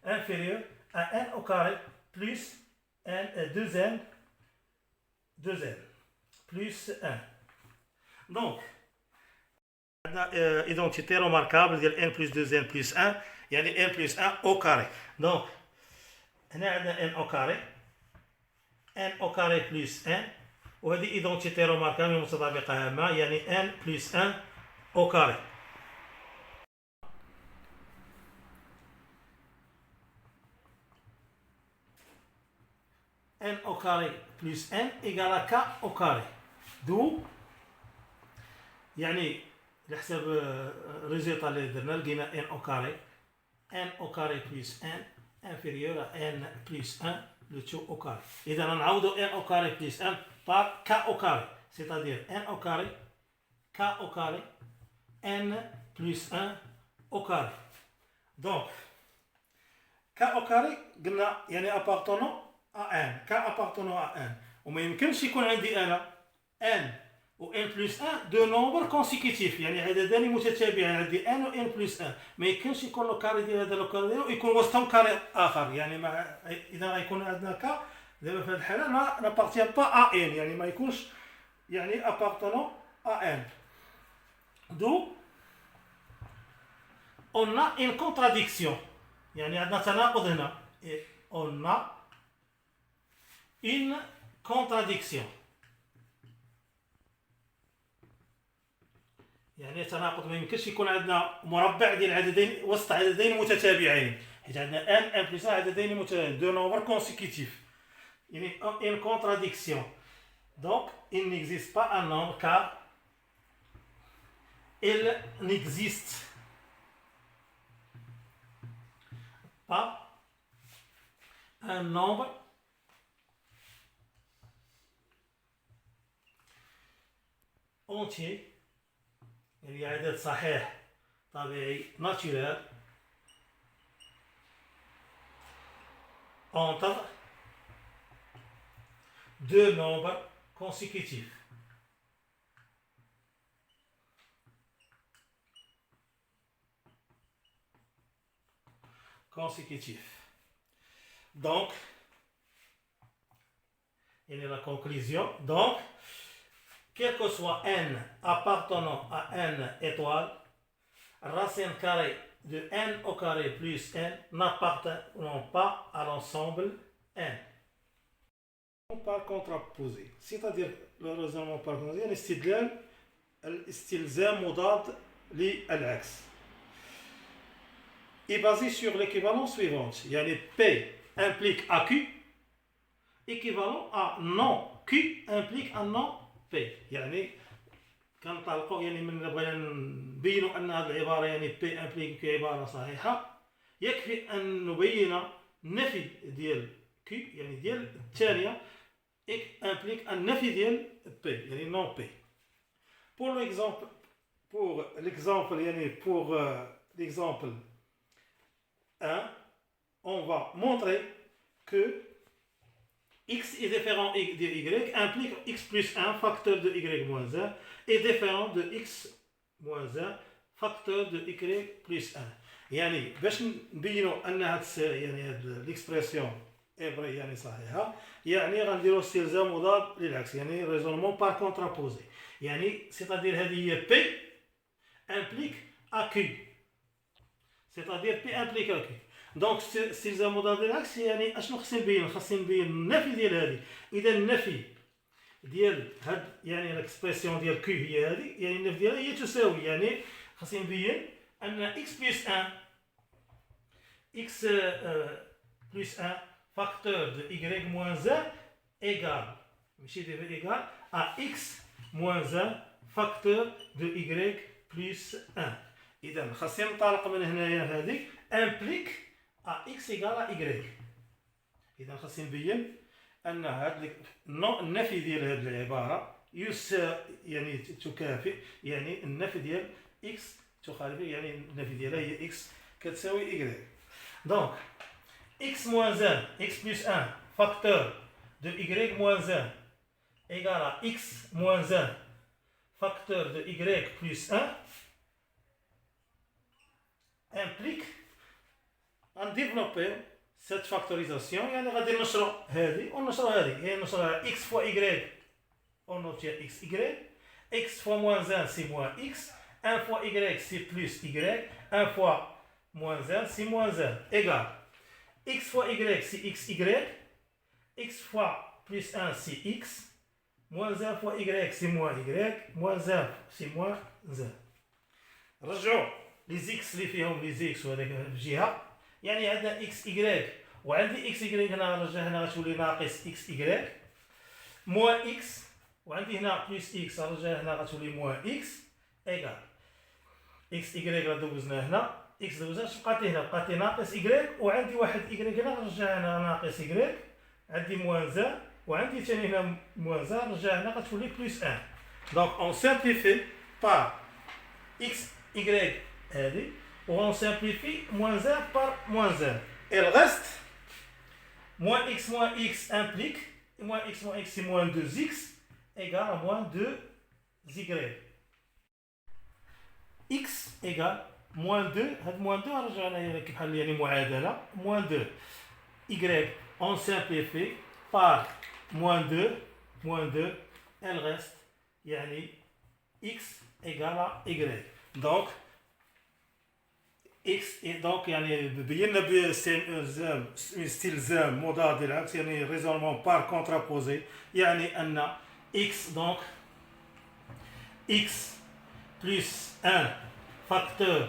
inférieur à n au carré plus n 2n plus 1. Donc عندنا identité remarquable ديال n plus 2n plus 1 يعني n plus 1 au carré. Donc هنا عندنا n au carré n au carré plus 1 وهذه identité remarquable متطابقة هامة يعني n plus 1 au carré. n au carré plus n égale à k au carré. d'où يعني على حساب الريزلتا اللي درنا لقينا n au carré plus n inférieur à n plus 1 le tout au carré. إذا نعوضوا n au carré plus 1 par k au carré, c'est-à-dire n au carré, k au carré, n plus 1 au carré. Donc k au carré قلنا يعني appartenant à n, k appartenant à n. وما يمكنش يكون عندي انا n و n plus 1 دو نومبر كونسيكوتيف يعني عددان متتابعين عندي n و n plus 1 ما يمكنش يكون لو كاري ديال هذا لو كاري ديالو يكون وسطهم كاري اخر يعني مع اذا غيكون عندنا ك دابا في هذه الحاله ما نابارتيان با ا n يعني ما يكونش يعني appartenant à n. d'où on a une contradiction يعني عندنا تناقض هنا on a une contradiction يعني تناقض ما يمكنش يكون عندنا مربع ديال عددين وسط عددين متتابعين حيت عندنا n ان بلس عددين متتابعين دو نومبر كونسيكوتيف يعني une contradiction. Donc il n'existe pas un nombre car il n'existe pas un nombre entier يعني عدد صحيح طبيعي naturel entre deux nombres consécutifs. Donc Et la conclusion, donc, quel que soit n appartenant à n étoile, racine carrée de n au carré plus n n'appartenant pas à l'ensemble n. Par contraposé, c'est-à-dire le raisonnement par contraposé, الاستلزام مضاد للعكس est basé sur l'équivalence suivante. يعني P implique AQ équivalent à non Q implique un non P. يعني كنطلقوا يعني من بغينا نبينوا ان هذه العباره يعني P implique Q عباره صحيحه، يكفي ان نبين نفي ديال Q يعني ديال الثانيه implique un نفي ديال P يعني non P. Pour l'exemple l'exemple 1, on va montrer que x est différent de y implique x plus 1 facteur de y moins 1 est différent de x moins 1 facteur de y plus 1. يعني باش نبينوا ان هاد l'expression est vraie يعني صحيحه، يعني غنديروا استلزام مضاد للعكس، يعني raisonnement par contraposé. يعني c'est-à-dire هذه هي P implique AQ، c'est-à-dire P implique AQ. دونك استلزام مضاد للعكس يعني اشنو خصني نبين؟ خصني نبين النفي ديال هذه. اذا النفي ديال هاد يعني الاكسبرسيون ديال Q هي هذه، يعني النفي ديالها هي تساوي، يعني خصني نبين ان x plus 1 x plus 1 facteur de y moins 1 égale ماشي égal à x moins 1 facteur de y plus 1. إذا خاصني ننطلق من هنايا هذيك implique à x égale à y. إذا خاصني نبين أن هذا النفي ديال هذه العبارة يعني تكافئ، يعني النفي ديال x تخالف، يعني النفي ديالها هي x كتساوي y. Donc x moins 1 x plus 1 facteur de y moins 1 égale à x moins 1 facteur de y plus 1 implique en développer cette factorisation. يعني غادي نشرو هذه ونشرو هذه، يعني نشرو x fois y on obtient xy, x fois moins 1 c'est moins x, 1 fois y c'est plus y, 1 fois moins 1 c'est moins 1 égale x fois y c'est xy, x fois plus 1 c'est x, moins 1 fois y c'est moins y, moins 1 c'est moins 1. رجعوا لي زيكس اللي فيهم لي زيكس وهذاك بجهه، يعني عندنا اكس ايكغيك وعندي اكس ايكغيك هنا نرجع هنا غتولي ناقص اكس ايكغيك موان اكس، وعندي هنا بلس اكس نرجع هنا غتولي موان اكس ايكال اكس ايكغيك راه دوزنا هنا اكس دوزنا، اش بقات لي هنا؟ بقات لي ناقص ايكغيك، وعندي واحد ايكغيك هنا نرجع هنا ناقص ايكغيك، عندي موان زان، وعندي ثاني هنا موان زان نرجع هنا غتولي بلس 1. دونك اون سامبليفي بار اكس ايكغيك هذه، و on simplifie moins 1 par moins 1. Et le reste, moins x implique, moins x c'est moins 2x égale à moins 2y. x égale moins 2, هاد moins 2 رجعنا كيبحال يعني معادلة moins 2 y on simplifie par moins 2 et le reste يعني x égale à y. Donc x et donc يعني بينا باستلزام مضاد للعكس، يعني raisonnement par contraposé، يعني أن x donc x plus 1 facteur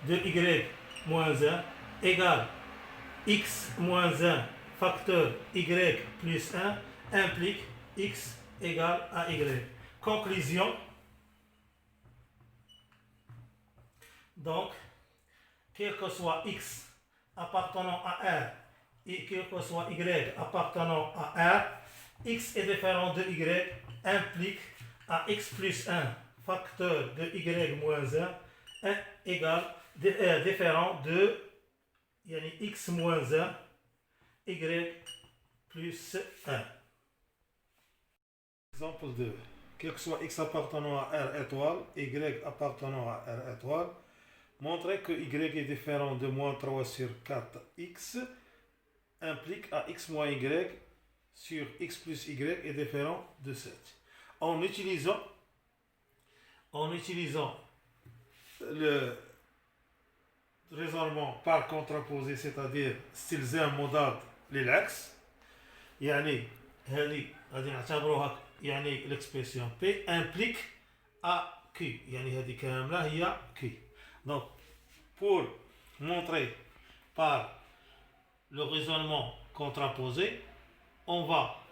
de y moins 1 égale x moins 1 facteur y plus 1 implique x égale à y. Conclusion. Donc quel que soit x appartenant à R et quel que soit y appartenant à R, x est différent de y implique à x plus 1 facteur de y moins 1 égale différent de yani x moins 1 y plus 1. Exemple 2. Quel que soit x appartenant à R étoile, y appartenant à R étoile, montrer que y est différent de moins 3 sur 4x implique à x moins y sur x plus y est différent de 7. En utilisant le raisonnement par contraposé, c'est-à-dire style زين مضاد للعكس، يعني هذه غادي نعتبروها يعني l'expression P implique à Q، يعني هذه كاملة هي Q. Donc pour montrer par le raisonnement contraposé, on va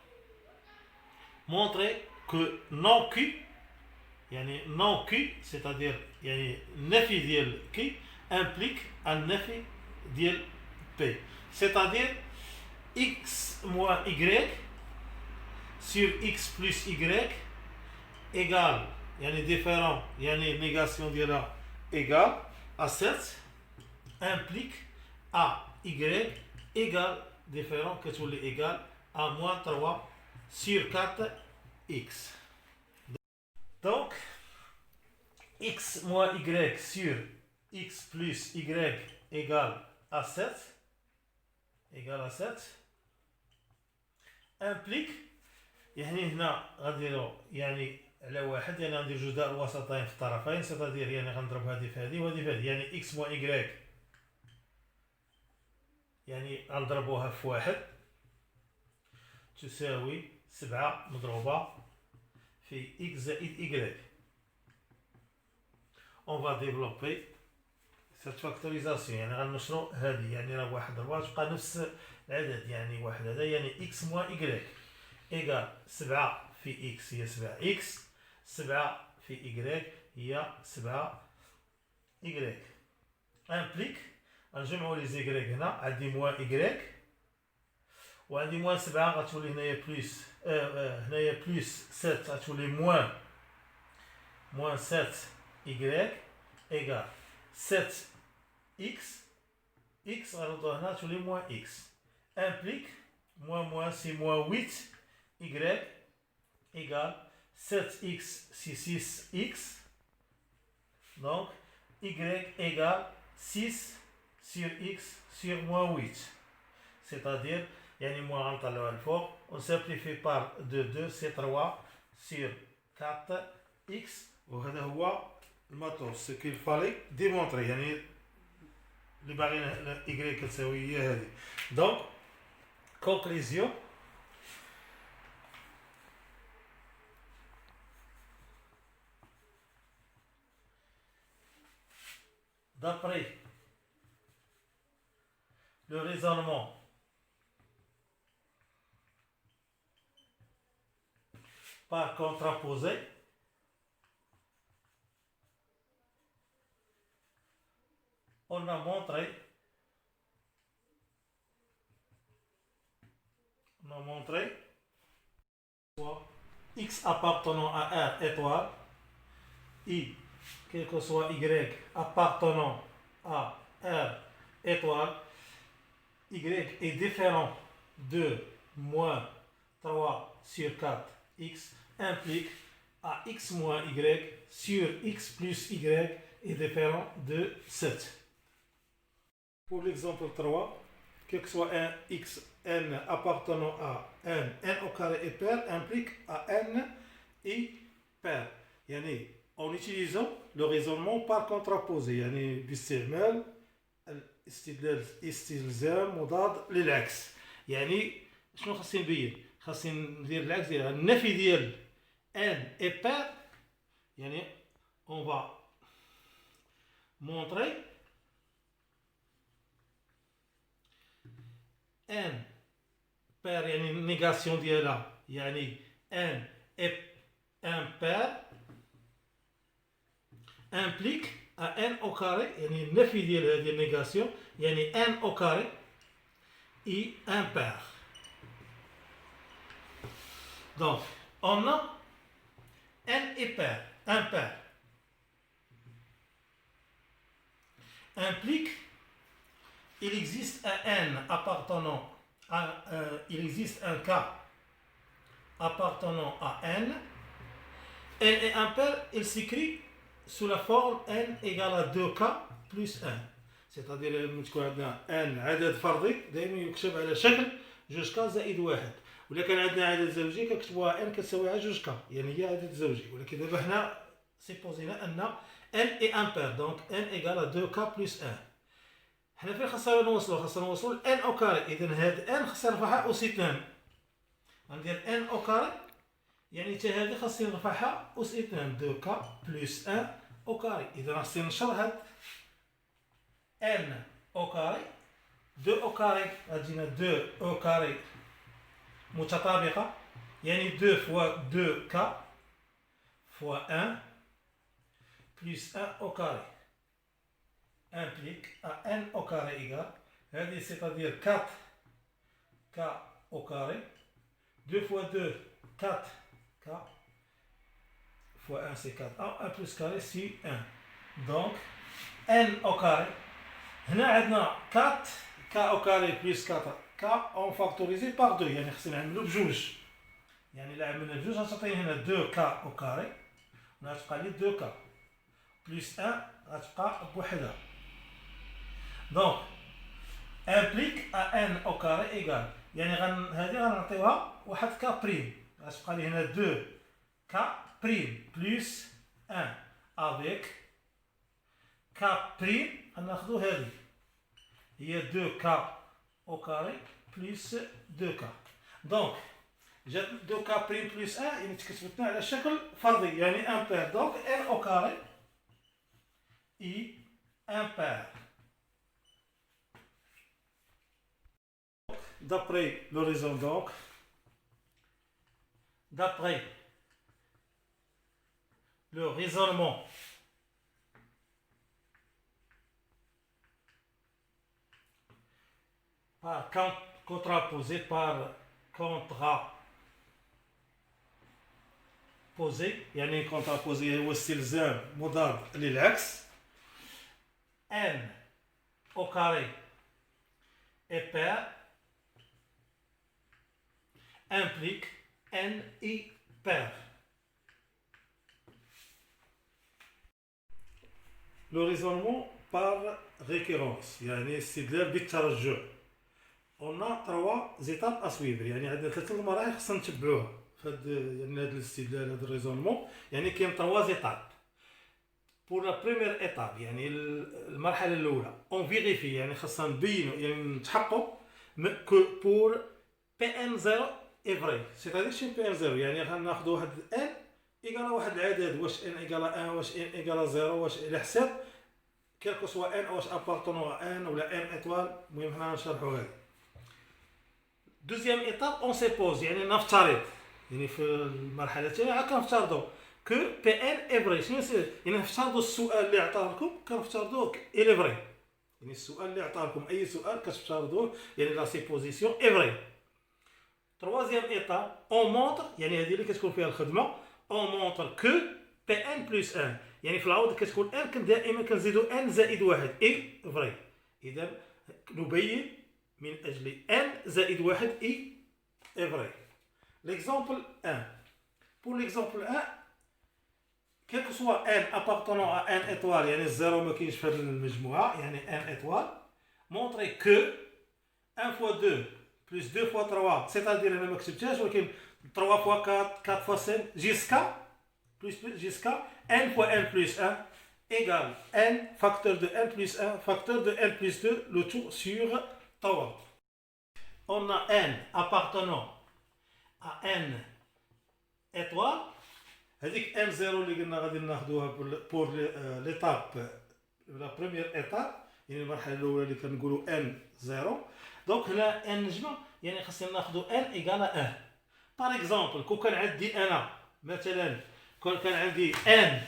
montrer que non Q، يعني non Q c'est-à-dire يعني نفي ديال Q implique un نفي ديال P، c'est-à-dire x moins y sur x plus y égale يعني différent يعني négation ديالها égale à 7 implique à y égale différent كتولي égale à moins 3 sur 4x. Donc x moins y sur x plus y égale à 7 implique يعني هنا غنديرو يعني على واحد، يعني غندير جوج دائر وسطين في الطرفين، سيتادير يعني غنضرب هذه في هذه وهذه في هذه، يعني x moins y يعني غنضربوها في واحد تساوي 7 مضروبة في x زائد y. On va développer cette factorisation، يعني غنشرو هذه، يعني راه واحد ضربة تبقى نفس العدد، يعني واحد هذا يعني x moins y إيكال 7 في x هي 7x، 7 في y هي 7y. implique غنجمعو لي زيكغيك هنا، عندي موان y وعندي موان 7 غتولي هنايا بلوس هنايا بلوس 7 غتولي موان 7y إيكال 7x، x غنردو هنا تولي موان x. implique moins c'est moins 8y égale 7x c'est 6x, donc y égale 6 sur x sur moins 8, c'est-à-dire يعني moins غنطلعوها الفوق on simplifie par 2 c'est 3 sur 4x. وهذا هو الماتوس ce qu'il fallait démontrer، يعني اللي باغيين y كتساوي هي هذه. donc conclusion، d'après le raisonnement par contraposé, on a montré soit x appartenant à R étoile, i quel que soit y appartenant à R étoile, y est différent de moins 3 sur 4x implique à x moins y sur x plus y est différent de 7. Pour l'exemple 3, quel que soit un x n appartenant à n au carré est pair implique à n i pair. يعني en utilisant le raisonnement par contraposé، يعني باستعمال استلزام مضاد للعكس. يعني شنو خاصني نبين؟ خاصني ندير العكس ديالها، النفي ديال n et pair، يعني on va montrer n pair يعني négation ديالها، يعني n est impair implique à n au carré، يعني النفي ديال هذه النيغاسيون يعني n au carré et impair. donc on a n est pair impair implique il existe un n appartenant à il existe un k appartenant à n est impair, il s'écrit sous la forme n égale à 2k plus 1، c'est-à-dire لما تكون عندنا n عدد فردي دائما يكتب على شكل 2k زائد 1. ولا كان عندنا عدد زوجي كنكتبوها ان كتساويها جوج ك، يعني هي عدد زوجي. ولكن دابا هنا سيبوزينا ان ان اي امبير، دونك ان ايكال 2 ك بلس 1. حنا فين خاصنا نوصلو؟ خاصنا نوصلو ل ان او كاري. اذا هاد ان خاصني نرفعها اس 2، غندير ان او كاري يعني حتى هادي خاصني نرفعها اس 2 2 ك بلس 1 او كاري. اذا خاصني نشر هاد ان او كاري 2 او كاري، غتجينا 2 او كاري متطابقة، يعني 2 fois 2k fois 1 plus 1 au carré implique à n au carré égale, c'est-à-dire 4k au carré, 2 fois 2, 4k, fois 1 c'est 4, 1 plus carré c'est 1. Donc n au carré, هنا عندنا 4k au carré plus 4k on factorisé par 2، يعني خصنا نعملو بجوج، يعني إلا عملنا بجوج غتعطيني هنا 2k au carré وغتبقى لي 2k بلس 1 غتبقى بوحدها. دونك implique à n au carré égal، يعني هادي غنعطيوها واحد ك بريم، غتبقى لي هنا 2k بريم بلس 1 افيك ك بريم غناخدو هادي هي 2k au carré plus 2k. Donc جات 2k بريم بلس 1 يعني تكتبتنا على شكل فردي، يعني امبير. دونك n au carré i impair. D'après l'horizon, donc d'après le raisonnement par contraposé par contraposé، يعني contraposé هو استلزام مضاد للعكس. n au carré est pair implique n impair. Le raisonnement par récurrence يعني استدلال بالترجع. On a 3 étapes à suivre، يعني عندنا 3 المراحل خصنا نتبعوها في هاد يعني هاد الاستدلال هاد الريزونمون. يعني كاين 3 étapes. Pour la première étape يعني المرحلة الأولى on vérifie يعني خصنا نبينو يعني نتحققوا que pour Pn0 est vrai، c'est-à-dire شنو Pn0 يعني غناخدو واحد n إيكالا واحد العدد، واش n إيكالا 1 واش n إيكالا 0 واش على حساب كيلكو سوا n واش ابارتونون à n ولا n étoile. المهم حنا نشرحو هادي. Deuxième étape on suppose يعني نفترض، يعني في المرحلة الثانية عاد كنفترضوا que Pn est vrai. شنو يعني نفترضوا السؤال اللي عطاه لكم كنفترضوه il est vrai، يعني السؤال اللي عطاه لكم أي سؤال كتفترضوه يعني la supposition est vrai. Troisième étape on montre، يعني هذه اللي كتكون فيها الخدمة on montre que Pn plus 1، يعني في العوض كتكون n دائما كنزيدو n زائد واحد اي vrai. إذا نبين من أجل n زائد واحد اي vrai. L'exemple 1. Pour l'exemple 1 quel que soit n appartenant à n étoile يعني الزيرو ما كاينش في هذه المجموعة يعني n étoile، montrer que 1 fois 2 plus 2 fois 3 c'est-à-dire أنا ما كتبتهاش ولكن 3 fois 4 4 fois 5 jusqu'à n fois n plus 1 égale n facteur de n plus 1 facteur de n plus 2 le tout sur 3. On a n appartenant à n étoile، هذيك n0 اللي قلنا غادي ناخذوها pour l'étape la première étape يعني المرحله الاولى اللي كنقولوا n0. دونك هنا n نجمه يعني خاصنا ناخذوا n ايكال 1. باغ اكزومبل كون كان عندي انا مثلا كون كان عندي n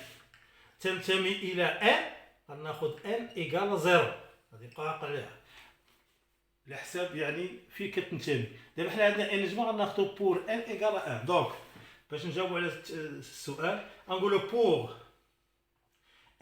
تنتمي الى n غناخذ n ايكال 0 غادي يبقى واقع عليها على حساب يعني في كتنتمي. دابا حنا عندنا n نجمه غناخذوا بور n ايكال 1. دونك باش نجاوبوا على السؤال غنقولوا بور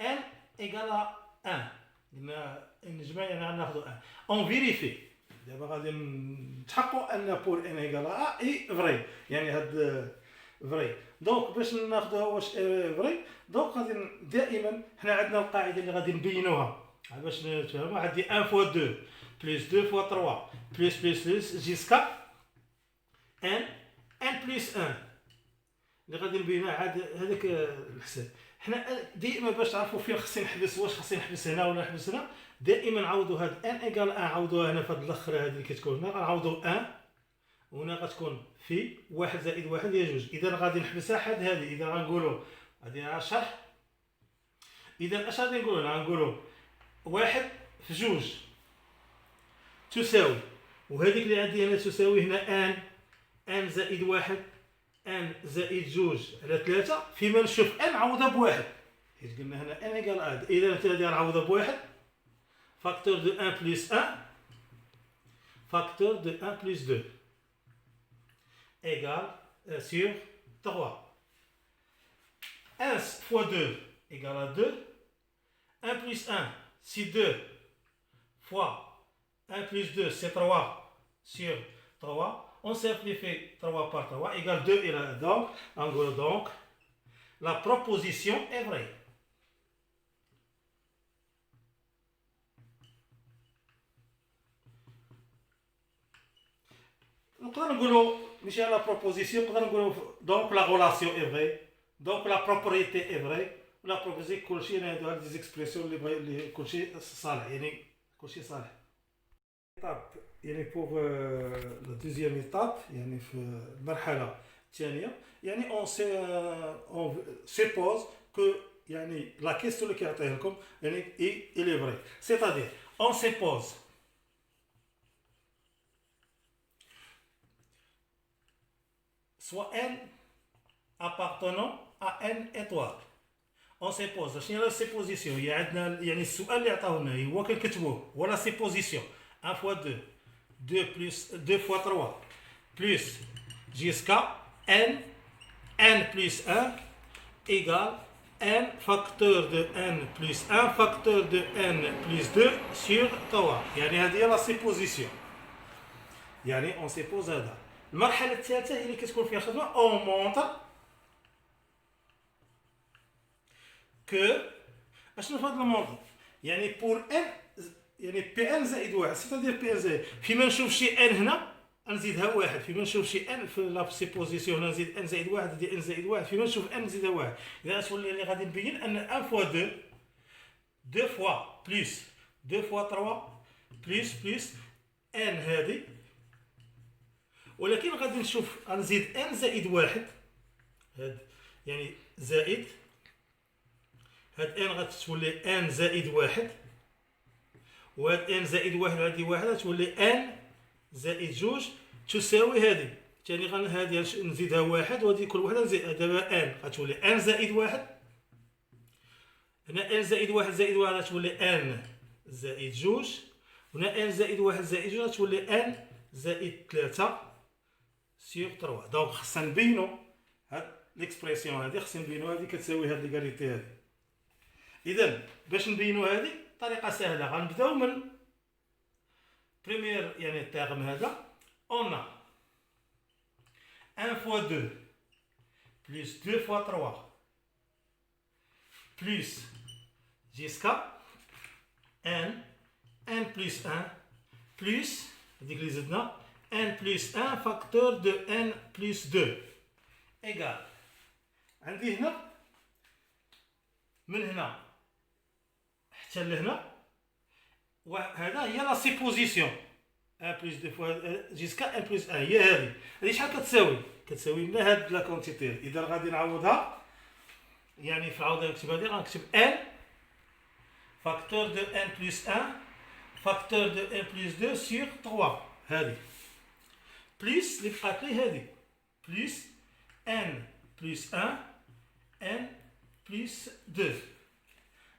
n ايكال 1 قلنا n نجمه يعني غناخذوا 1 اون فيريفي. دابا غادي نتحققوا ان بور n ايكال 1 اي فري يعني هاد فري. دونك باش ناخذوها واش فري دونك غادي دائما حنا عندنا القاعده اللي غادي نبينوها باش نتفاهموا. عندي 1 fois 2 plus 2 fois 3 plus jusqu'à ان بلس ان اللي غادي نبينها عاد هذاك الحساب. حنا دائما باش تعرفوا فين خصني نحبس، واش خصني نحبس هنا ولا نحبس هنا، دائما نعوضوا هاد ان ايكال ان، عوضوها هنا في هاد الاخر هذه اللي كتكون هنا، غنعوضوا ان وهنا غتكون في 1 زائد 1 هي 2. اذا غادي نحبسها حد هذه. اذا غنقولوا غادي نشرح. اذا اش غادي نقولوا؟ غنقولوا 1 في 2 تساوي، وهذيك اللي عندي هنا تساوي هنا ان زائد 1 ان زائد 2 على 3. فيما نشوف ان نعوضها بواحد، حيت قلنا هنا ان ايكال ان. اذا هذه غنعوضها بواحد، فاكتور دو 1 بلس 1 فاكتور دو 1 بلس 2 égale sur 3. 1 fois 2 égale à 2. 1 plus 1, si 2 fois 1 plus 2, c'est 3 sur 3. On simplifie 3 par 3 égale 2. Et là, donc, en gros, donc, la proposition est vraie. نقدر نقولوا ماشي على بروبوزيسيون، نقدر نقولوا دونك لا غولاسيون اي فري، دونك لا بروبريتي اي فري، ولا بروبوزي كلشي. انا هادو دي زيكسبرسيون اللي كلشي صالح، يعني كلشي صالح. ايطاب يعني بوغ لا دوزيام ايطاب، يعني في المرحله الثانيه، يعني اون سيبوز كو يعني لا كيستيون اللي كيعطيه لكم يعني اي لي فري، سيتادير اون سيبوز soit n appartenant à n étoiles. On suppose شنو هي السيبوزيسيون؟ هي عندنا يعني السؤال اللي عطاوه لنا هو كنكتبوه ولا سيبوزيسيون 1 fois 2 2 plus 2 fois 3 plus jusqu'à n plus 1 égale n facteur de n plus 1 facteur de n plus 2 sur 3. يعني هذه هي لا سيبوزيسيون، يعني on suppose هذا. المرحلة الثالثة هي اللي كتكون فيها خدمة اون مونطر كو اشنو في هذا المونطر؟ يعني بور ان يعني بي ان زائد واحد، سيتادير بي ان زائد فيما نشوف شي ان هنا نزيدها واحد، فيما نشوف شي ان في لا سيبوزيسيون هنا نزيد ان زائد واحد، دي ان زائد واحد، فيما نشوف ان نزيدها واحد. اذا تولي اللي غادي نبين ان 1 فوا 2 2 فوا بلس 2 فوا 3 بلس ان هذه، ولكن غادي نشوف غنزيد ان زائد واحد، هاد يعني زائد هاد ان غتولي ان زائد واحد، وهاد ان زائد واحد عندي واحد غتولي ان زائد جوج تساوي هادي ثاني هادي نزيدها واحد، وهادي كل وحده نزيد دابا ان غتولي ان زائد واحد، هنا ان زائد واحد زائد واحد غتولي ان زائد جوج، هنا ان زائد واحد زائد جوج غتولي ان زائد 3 سيغ 3. دونك خصنا نبينو هاد ليكسبرسيون هادي، خصنا نبينو هادي كتساوي هاد ليكاليتي هادي. اذا باش نبينو هادي طريقه سهله، غنبداو من بريمير يعني التيرم هذا. اون 1 fois 2 plus 2 fois 3 plus jusqu'à n plus 1 plus هذيك اللي زدنا n plus 1 facteur de n plus 2 égal. عندي هنا من هنا حتى لهنا وهذا هي لا سيبوزيسيون 1 plus 2 fois jusqu'à n plus 1 هي هذه شحال كتساوي؟ كتساوي لنا هاد لا كونتيتي. اذا غادي نعوضها يعني في العوضه نكتب هذه، غنكتب n facteur de n plus 1 facteur de n plus 2 sur 3 هذه بليس اللي بقات لي هذه بليس n plus 1 n plus 2.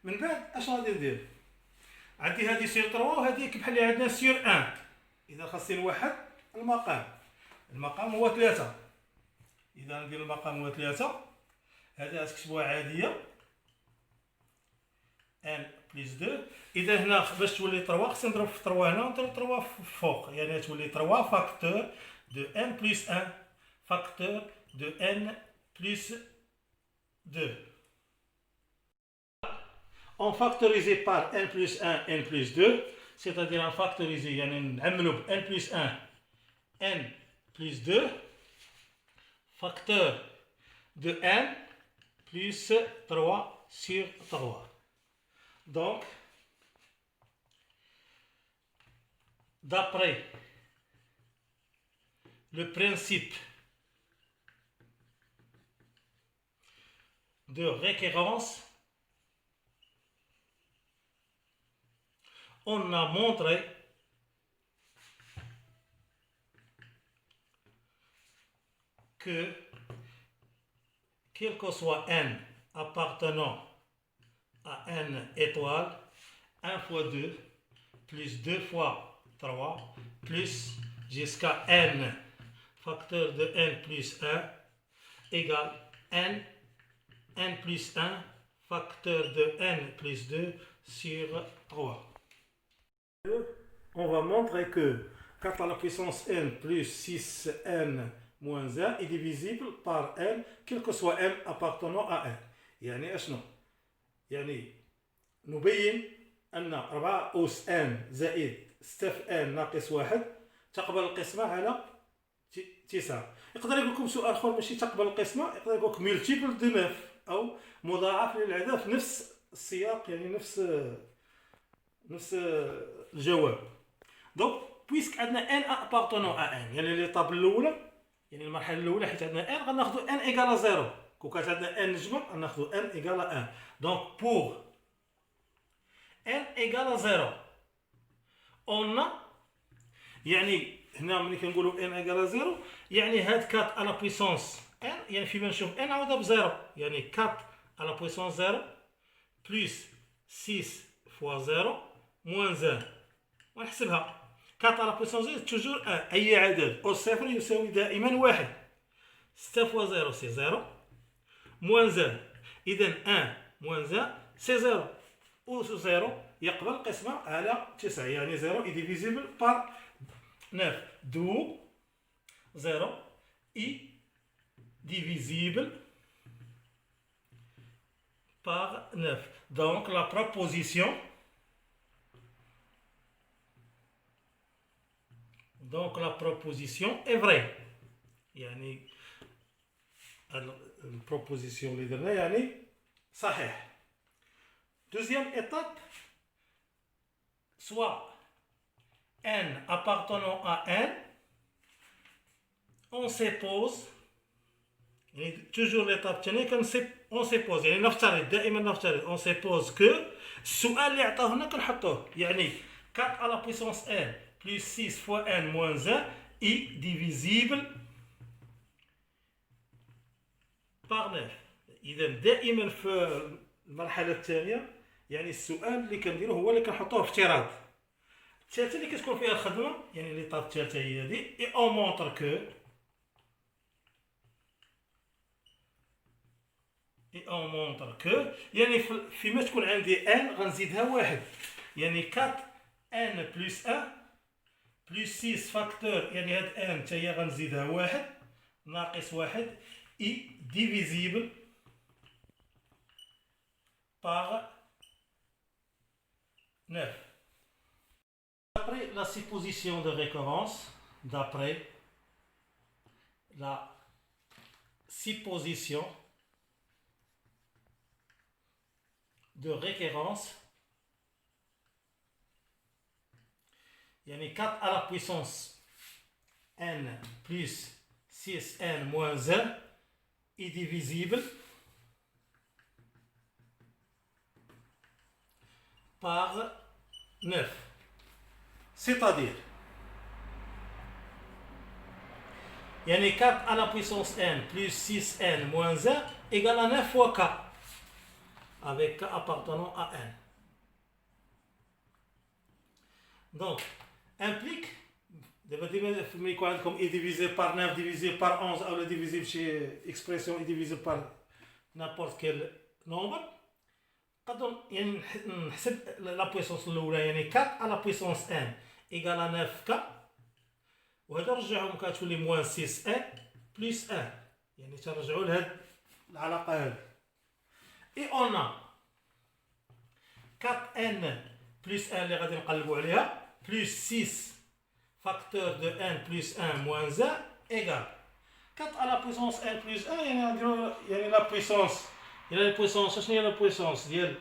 من بعد اش غادي ندير؟ عندي هذه سير 3 وهذه بحال اللي عندنا سير 1. اذا خاصني نوحد المقام هو 3. اذا ندير المقام هو 3 هذه غتكتبوها عاديه n plus 2. اذا هنا باش تولي 3 خصني نضرب في 3 هنا ونضرب 3 فوق، يعني تولي 3 فاكتور دو n plus 1 فاكتور دو n plus 2. On factorise par n plus 1 n plus 2, c'est-à-dire on factorise يعني نعملو ب n plus 1 n plus 2 facteur de n plus 3 sur 3. Donc, d'après le principe de récurrence, on a montré que quel que soit n appartenant à n étoile, 1 fois 2 plus 2 fois 3 plus jusqu'à n facteur de n plus 1 égale n plus 1 facteur de n plus 2 sur 3. On va montrer que 4 à la puissance n plus 6n moins 1 est divisible par n quel que soit n appartenant à n. يعني اشنو؟ يعني نبين أن 4 أس n زائد 6 في n ناقص 1 تقبل القسمة على 9. يقدر يقول لكم سؤال آخر ماشي تقبل القسمة، يقدر يقول لك ملتيبل دو 9 أو مضاعف للعدد في نفس السياق، يعني نفس الجواب. دونك بويسك عندنا n appartenant à n، يعني ليطاب الأولى، يعني المرحلة الأولى حيت عندنا n غناخدو n إيكال 0. كون كانت عندنا n نجمع غناخدو n إيكال 1. دونك بور n إيكال 0 on a، يعني هنا ملي كنقولوا n إيكال 0 يعني هاد 4 على بويسونس n، يعني فيما نشوف n عاودها بزيرو، يعني 4 على بويسونس 0 بلس 6 فوا 0 موان 1. ونحسبها 4 على بويسونس 0 توجور 1. أي عدد أو صفر يساوي دائما 1. 6 فوا 0 سي 0 موان 1. إذا 1 موان 1 سي 0. أس 0 يقبل القسمة على 9، يعني 0 est divisible par 9. D'où 0 est divisible par 9. Donc la proposition est vraie. يعني البروبوزيسيون اللي درنا يعني صحيح. Deuxième étape, soit n appartenant à n, on suppose، يعني toujours l'étape الثانية on suppose، يعني نفترض دائما نفترض on suppose que السؤال اللي عطاه لنا كنحطوه، يعني 4 à la puissance n plus 6 fois n moins 1 est divisible par 9. إذا دائما في المرحلة الثانية يعني السؤال اللي كنديرو هو اللي كنحطوه في افتراض. الثالثة اللي كتكون فيها الخدمة، يعني ليطاب الثالثة هي هادي، اي اون مونطر كو يعني فيما تكون عندي ان غنزيدها 1، يعني 4 ان بلس 1 بلس 6 فاكتور، يعني هاد ان حتى هي غنزيدها 1 ناقص 1 اي ديفيزيبل par 9. D'après la supposition de récurrence, il y a 4 à la puissance n plus 6n moins 1 est divisible par 9. C'est-à-dire, il y a 4 à la puissance n plus 6n moins 1 égale à 9 fois k, avec k appartenant à n. Donc, implique, ملي يكون عندكم est divisé par 9 divisé par 11 ou divisé chez expression est divisé par n'importe quel nombre. قدر يعني نحسب لا بويسونس الاولى، يعني 4 على بويسونس ان ايكال 9 كا، وهذا رجعهم كتولي موان 6 ان بلس 1، يعني ترجعوا لهاد العلاقه هذه. اي اون 4 ان بلس 1 اللي غادي نقلبوا عليها بلس 6 فاكتور دو ان بلس 1 موان 1 ايكال 4 à la puissance n plus 1 يعني la puissance la puissance شنو هي la puissance ديال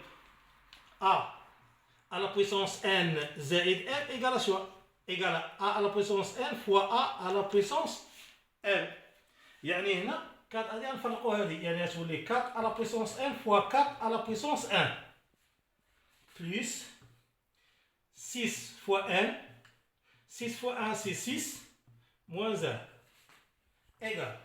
a à la puissance n زائد n égale à شو égale a à la puissance n fois a à la puissance n يعني هنا 4 غادي نفرقوا هذه يعني تولي 4 à la puissance n fois 4 à la puissance 1 plus 6 fois n 6 fois 1 c'est 6 moins 1 égal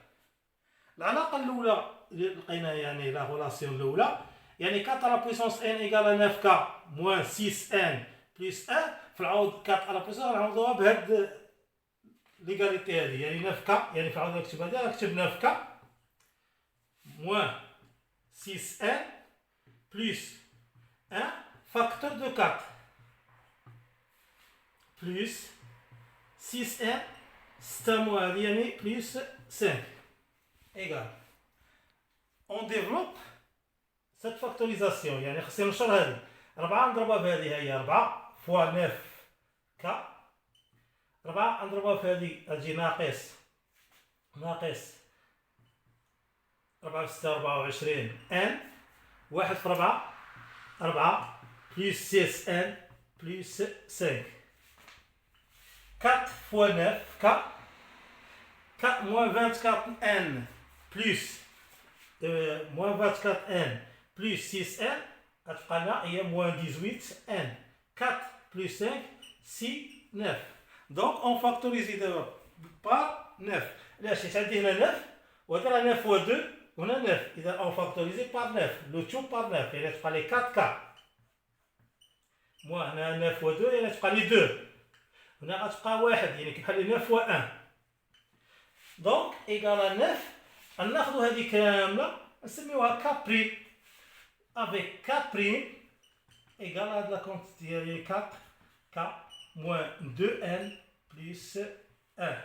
العلاقة الأولى اللي لقينا يعني لا غولاسيون الأولى يعني 4 على بويسونس ان ايكال 9 ك موان 6 ان بلس 1 في العوض 4 على بويسونس غنعوضوها بهاد ليغاليتي هادي يعني 9 ك يعني في العوض نكتب هادي غنكتب 9 ك موان 6 ان بلس 1 فاكتور دو 4 بلس 6 ان 6 موان هادي يعني بلس 5 égal. On développe cette factorisation يعني خصني نشر هذه 4 نضربها في هذه هي 4 فوا 9 ك 4 نضربها في هذه تجي ناقص 4 في 6 24 ان 1 في 4 4 بلس 6 ان بلس 5 4 فوا 9 ك 4 moins 24 n plus moins 24 n plus 6 n غتبقى لنا هي moins 18 n 4 plus 5 6 9 donc on factorise d'abord par 9 علاش حيت عندي هنا 9 وهذا 9 fois 2 هنا 9 اذا on factorise par 9 le tout par 9 يعني تبقى لي 4 k moins هنا 9 fois 2 يعني تبقى لي 2 هنا غتبقى 1 يعني كيبحال لي 9 fois 1 donc égal à 9 غناخدو هذه كامله نسميوها k prime avec k prime égal à la quantité ديالي 4 k moins 2n plus 1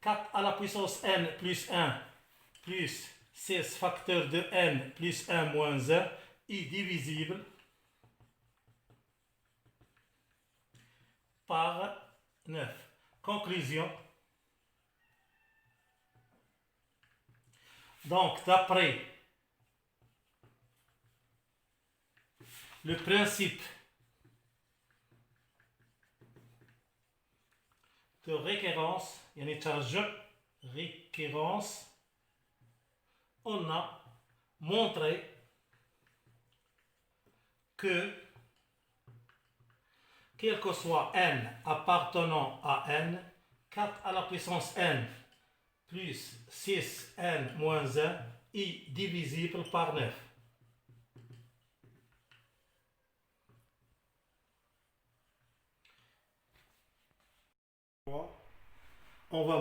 4 à la puissance n plus 1 plus 16 facteur de n plus 1 moins 1 est divisible par 9. Conclusion. Donc, d'après le principe de récurrence, il y a une récurrence, on a montré que quel que soit n appartenant à n, 4 à la puissance n plus 6n moins 1 est divisible par 9. On va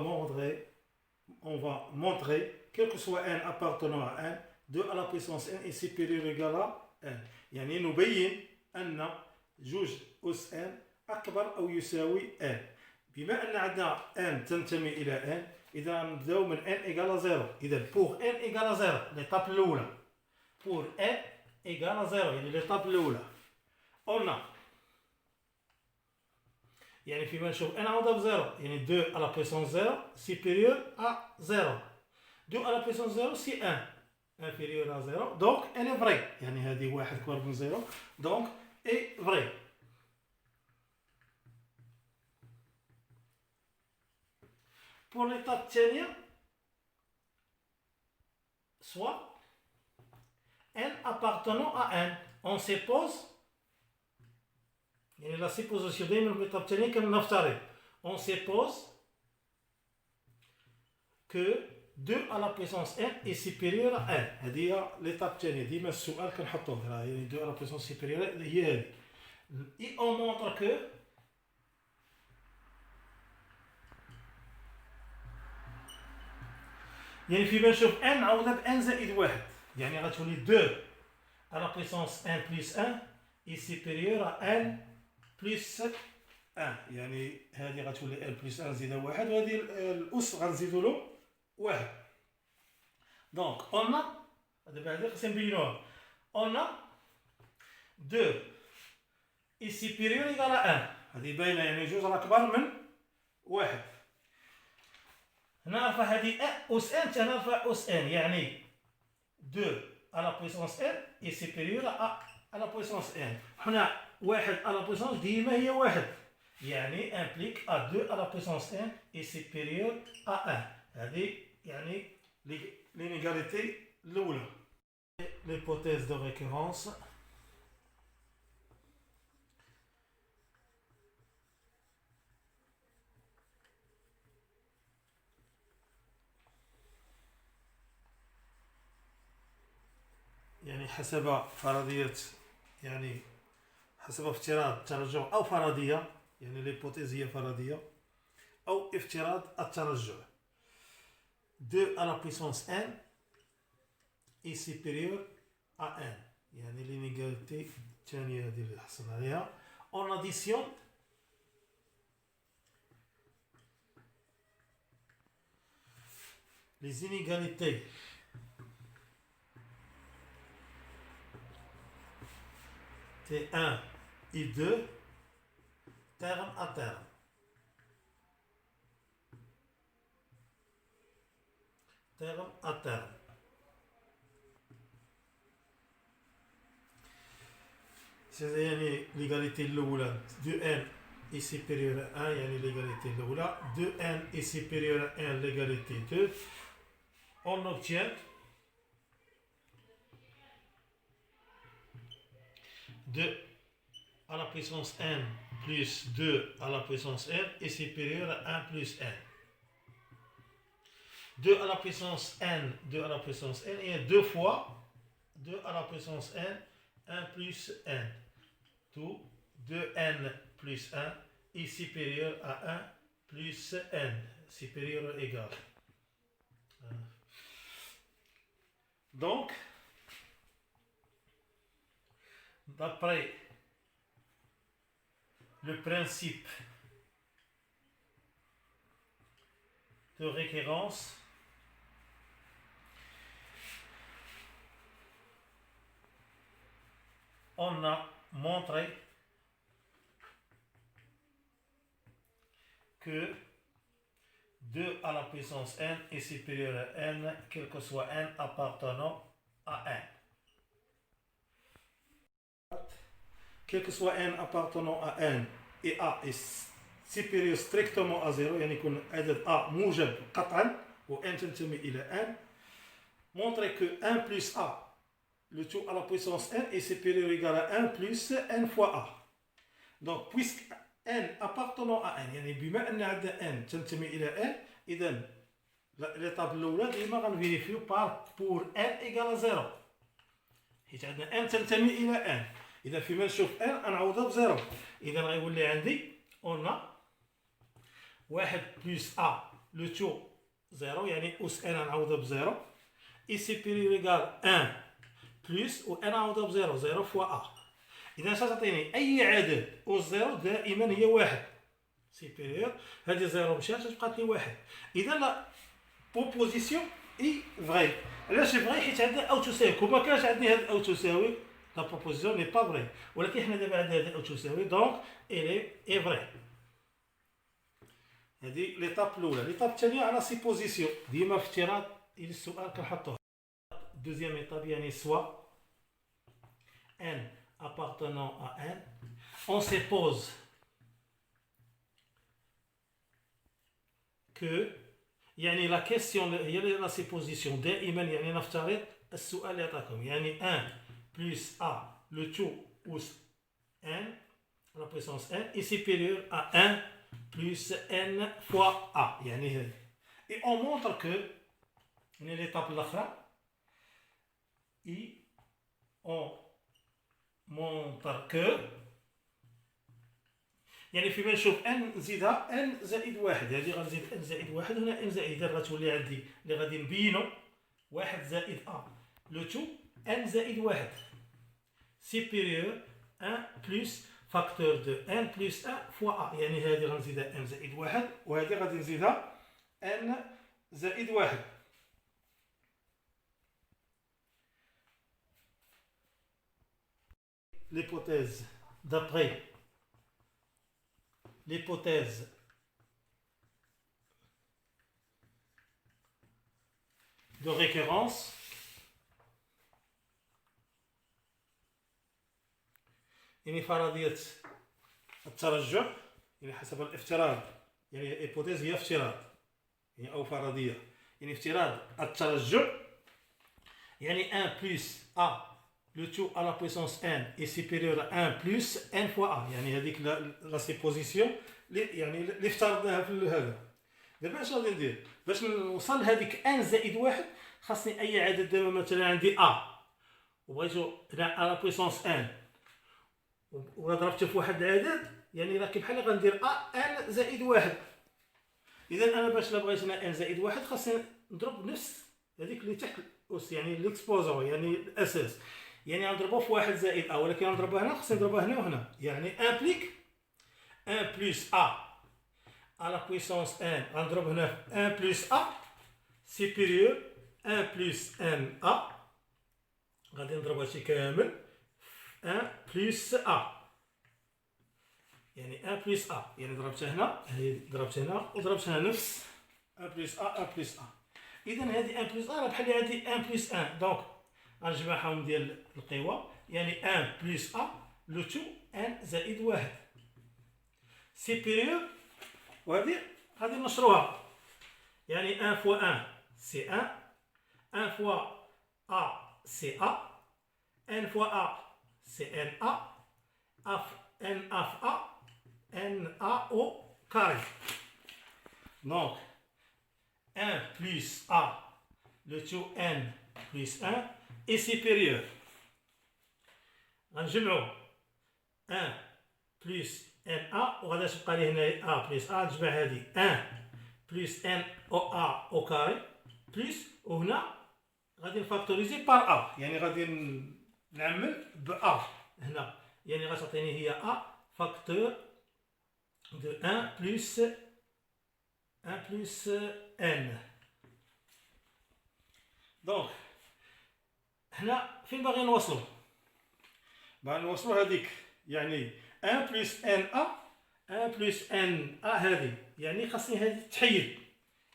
montrer, quel que soit n appartenant à n, 2 à la puissance n est supérieur ou égal à n. يعني نبين أن جوج أس n أكبر أو يساوي n. بما أن عندنا n تنتمي إلى n إذا نبداو من n إيكال 0. إذا pour n إيكال 0 l'étape الأولى. pour n إيكال 0 يعني l'étape الأولى. on a يعني فيما نشوف n عوضها ب 0 يعني 2 à la puissance 0 supérieur à 0. 2 à la puissance 0 c'est 1 inférieur à 0 donc elle est vraie يعني هذه 1 أكبر من 0 donc est vrai. Pour l'étape الثانية soit n appartenant à n on suppose يعني la supposition دائما في l'étape الثانية كنفترض on suppose que 2 à la puissance n est supérieur à n. هذه هي l'étape الثانية ديما السؤال كنحطوه يعني 2 à la puissance supérieure هي هذه. et on montre que يعني فيما نشوف n عوضها ب n زائد 1 يعني غتولي 2 à la puissance n plus 1 est supérieur à n plus 1 يعني هذه غتولي n plus 1 زائد 1 وهذه الأس غنزيدو له 1. donc on a دابا هذه خصنا نبينوها on a 2 est supérieur égal à 1 هذه باينه يعني جوج راه كبر من واحد. نعرف هذه أس ان تنعرف أس ان يعني 2 à la puissance n est supérieur à la puissance n. هنا واحد à la puissance ديما هي واحد يعني implique à 2 à la puissance n est supérieur à 1. هذه يعني l'inégalité الأولى. L'hypothèse de récurrence. يعني حسب فرضية يعني حسب افتراض الترجع أو فرضية يعني l'hypothèse هي فرضية أو افتراض الترجع 2 à la puissance n est supérieur à n يعني l'inégalité الثانية هذه اللي حصلنا عليها on additionne les inégalités T1 et 2 terme à terme. Terme à terme. C'est l'égalité الأولى 2n est supérieur à 1 يعني l'égalité الأولى 2n est supérieur à 1 l'égalité 2 on obtient 2 à la puissance n plus 2 à la puissance n est supérieur à 1 plus n. 2 à la puissance n, 2 à la puissance n et 2 fois 2 à la puissance n, 1 plus n. Tout 2n plus 1 est supérieur à 1 plus n, supérieur ou égal. Donc, d'après le principe de récurrence, on a montré que 2 à la puissance n est supérieur à n, quel que soit n appartenant à n. Quel que soit n appartenant à n et a est supérieur strictement à 0 يعني يكون عدد a موجب قطعا و n تنتمي إلى n montrer que 1 plus a le tout à la puissance n est supérieur ou égal à 1 plus n fois a. Donc puisque n appartenant à n يعني بما أن عندنا n تنتمي إلى n إذا l'étape الأولى ديما غنفيريفيو pour n égal à 0 حيت عندنا n تنتمي إلى n إذا فيما نشوف n غنعوضها بزيرو إذا غيولي عندي on a 1 plus a le tout 0 يعني أس n غنعوضها بزيرو est supérieur ou égal 1 plus و n غنعوضها بزيرو 0 fois a. إذا اش تعطيني أي عدد أس 0 دائما هي 1 supérieur هذه 0 مشات تبقات لي 1. إذا لا بروبوزيسيون اي فري. علاش فري؟ حيت عندنا أو تساوي كون ما كانش عندي هاد أو تساوي la proposition n'est pas vraie. ولكن حنا دابا عندنا هذه أو تساوي دونك elle est vraie. هذه ليطاب الأولى. ليطاب الثانية على سيبوزيسيون ديما في افتراض إلى السؤال كنحطوه. دوزيام إيطاب يعني سوا n appartenant à n on suppose que يعني la question هي la supposition دائما يعني نفترض السؤال اللي عطاكم يعني 1 plus a le tout plus n à la puissance n est supérieur à 1 plus n fois a يعني هذا. Et on montre que يعني l'étape الأخرى et on montre que يعني فيما نشوف n نزيدها n زائد واحد هذه غنزيد n زائد واحد هنا n زائد إذا غتولي عندي اللي غادي نبينو واحد زائد a لو تو n زائد واحد supérieur 1 plus facteur de n plus 1 fois a يعني هذه غنزيدها n زائد واحد وهذه غادي نزيدها n زائد واحد. L'hypothèse d'après l'hypothèse de récurrence يعني فرضية الترجع يعني حسب الافتراض يعني الهيبوثيز هي افتراض يعني أو فرضية يعني افتراض الترجع يعني 1 plus a le tout à la puissance n est supérieur à 1 plus n fois a يعني هذيك لا سيبوزيسيون يعني اللي افترضناها في هذا. دابا اش غادي ندير باش نوصل لهذيك ان زائد واحد خاصني اي عدد دابا مثلا عندي ا وبغيتو هنا ا لا بويسونس ان ولا ضربته في واحد العدد يعني راه بحال غندير ا ان زائد واحد. اذا انا باش لا بغيت انا ان زائد واحد خاصني نضرب نفس هذيك اللي تحت الاس يعني ليكسبوزو يعني الاساس يعني غنضربو في واحد زائد ا ولكن غنضربها هنا خاصني نضربها هنا وهنا يعني امبليك 1 plus a à la puissance n غنضرب هنا في 1 plus a supérieur 1 plus n a غادي نضرب هادشي كامل 1 plus a يعني 1 plus a يعني ضربتها هنا ضربت هنا وضربت هنا نفس 1 plus a 1 plus a. اذا هذه 1 plus a راه بحال هذه 1 plus 1 دونك غنجمعهم ديال القوى يعني 1 plus a لو تو n زائد واحد supérieur وهذه غادي نشروها يعني 1 fois 1 c'est 1 1 fois a c'est a n fois a c'est na n a fois a na au carré. Donc 1 plus a le tout n plus 1 est supérieur غنجمعو 1 plus na وغادي تبقى لي هنا a plus a نجمع هذه 1 plus n او a au carré plus وهنا غادي نفاكتوريزي بار a يعني غادي نعمل ب a هنا يعني غتعطيني هي a فاكتور دو 1 plus n. دونك هنا فين باغي نوصلو؟ باغي نوصلو هذيك يعني 1 plus n a 1 plus n a هذه يعني خاصني هذه تحيد.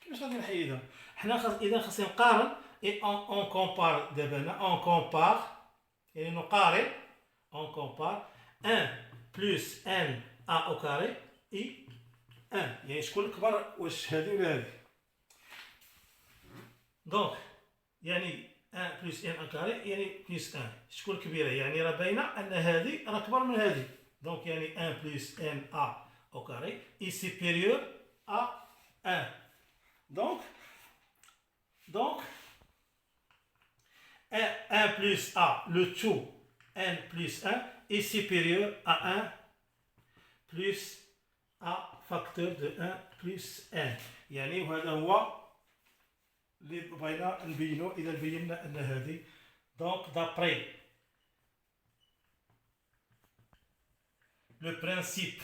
كيفاش غادي نحيدها؟ حنا اذا خاصني نقارن اي اون كومبار دابا هنا اون كومبار يعني نقارن اون كومبار 1 plus n a au carré اي 1 يعني شكون الكبر واش هذه ولا هذه؟ دونك يعني 1 plus n au carré يعني بلس 1 شكون الكبيره يعني راه باينه ان هذه راه كبر من هذه دونك يعني 1 plus n a au carré est supérieur à 1 donc 1 plus a le tout n plus 1 est supérieur à 1 plus a facteur de 1 plus n يعني وهذا هو اللي بغينا نبينو اذا بينا ان هذه دونك d'après le principe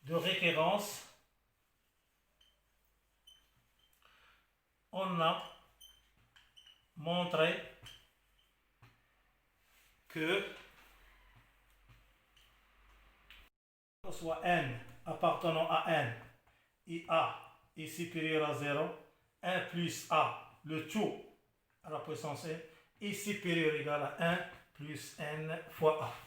de récurrence on a montré que soit n appartenant à n et a est supérieur à 0, 1 plus a, le tout à la puissance n, est supérieur ou égal à 1 plus n fois a.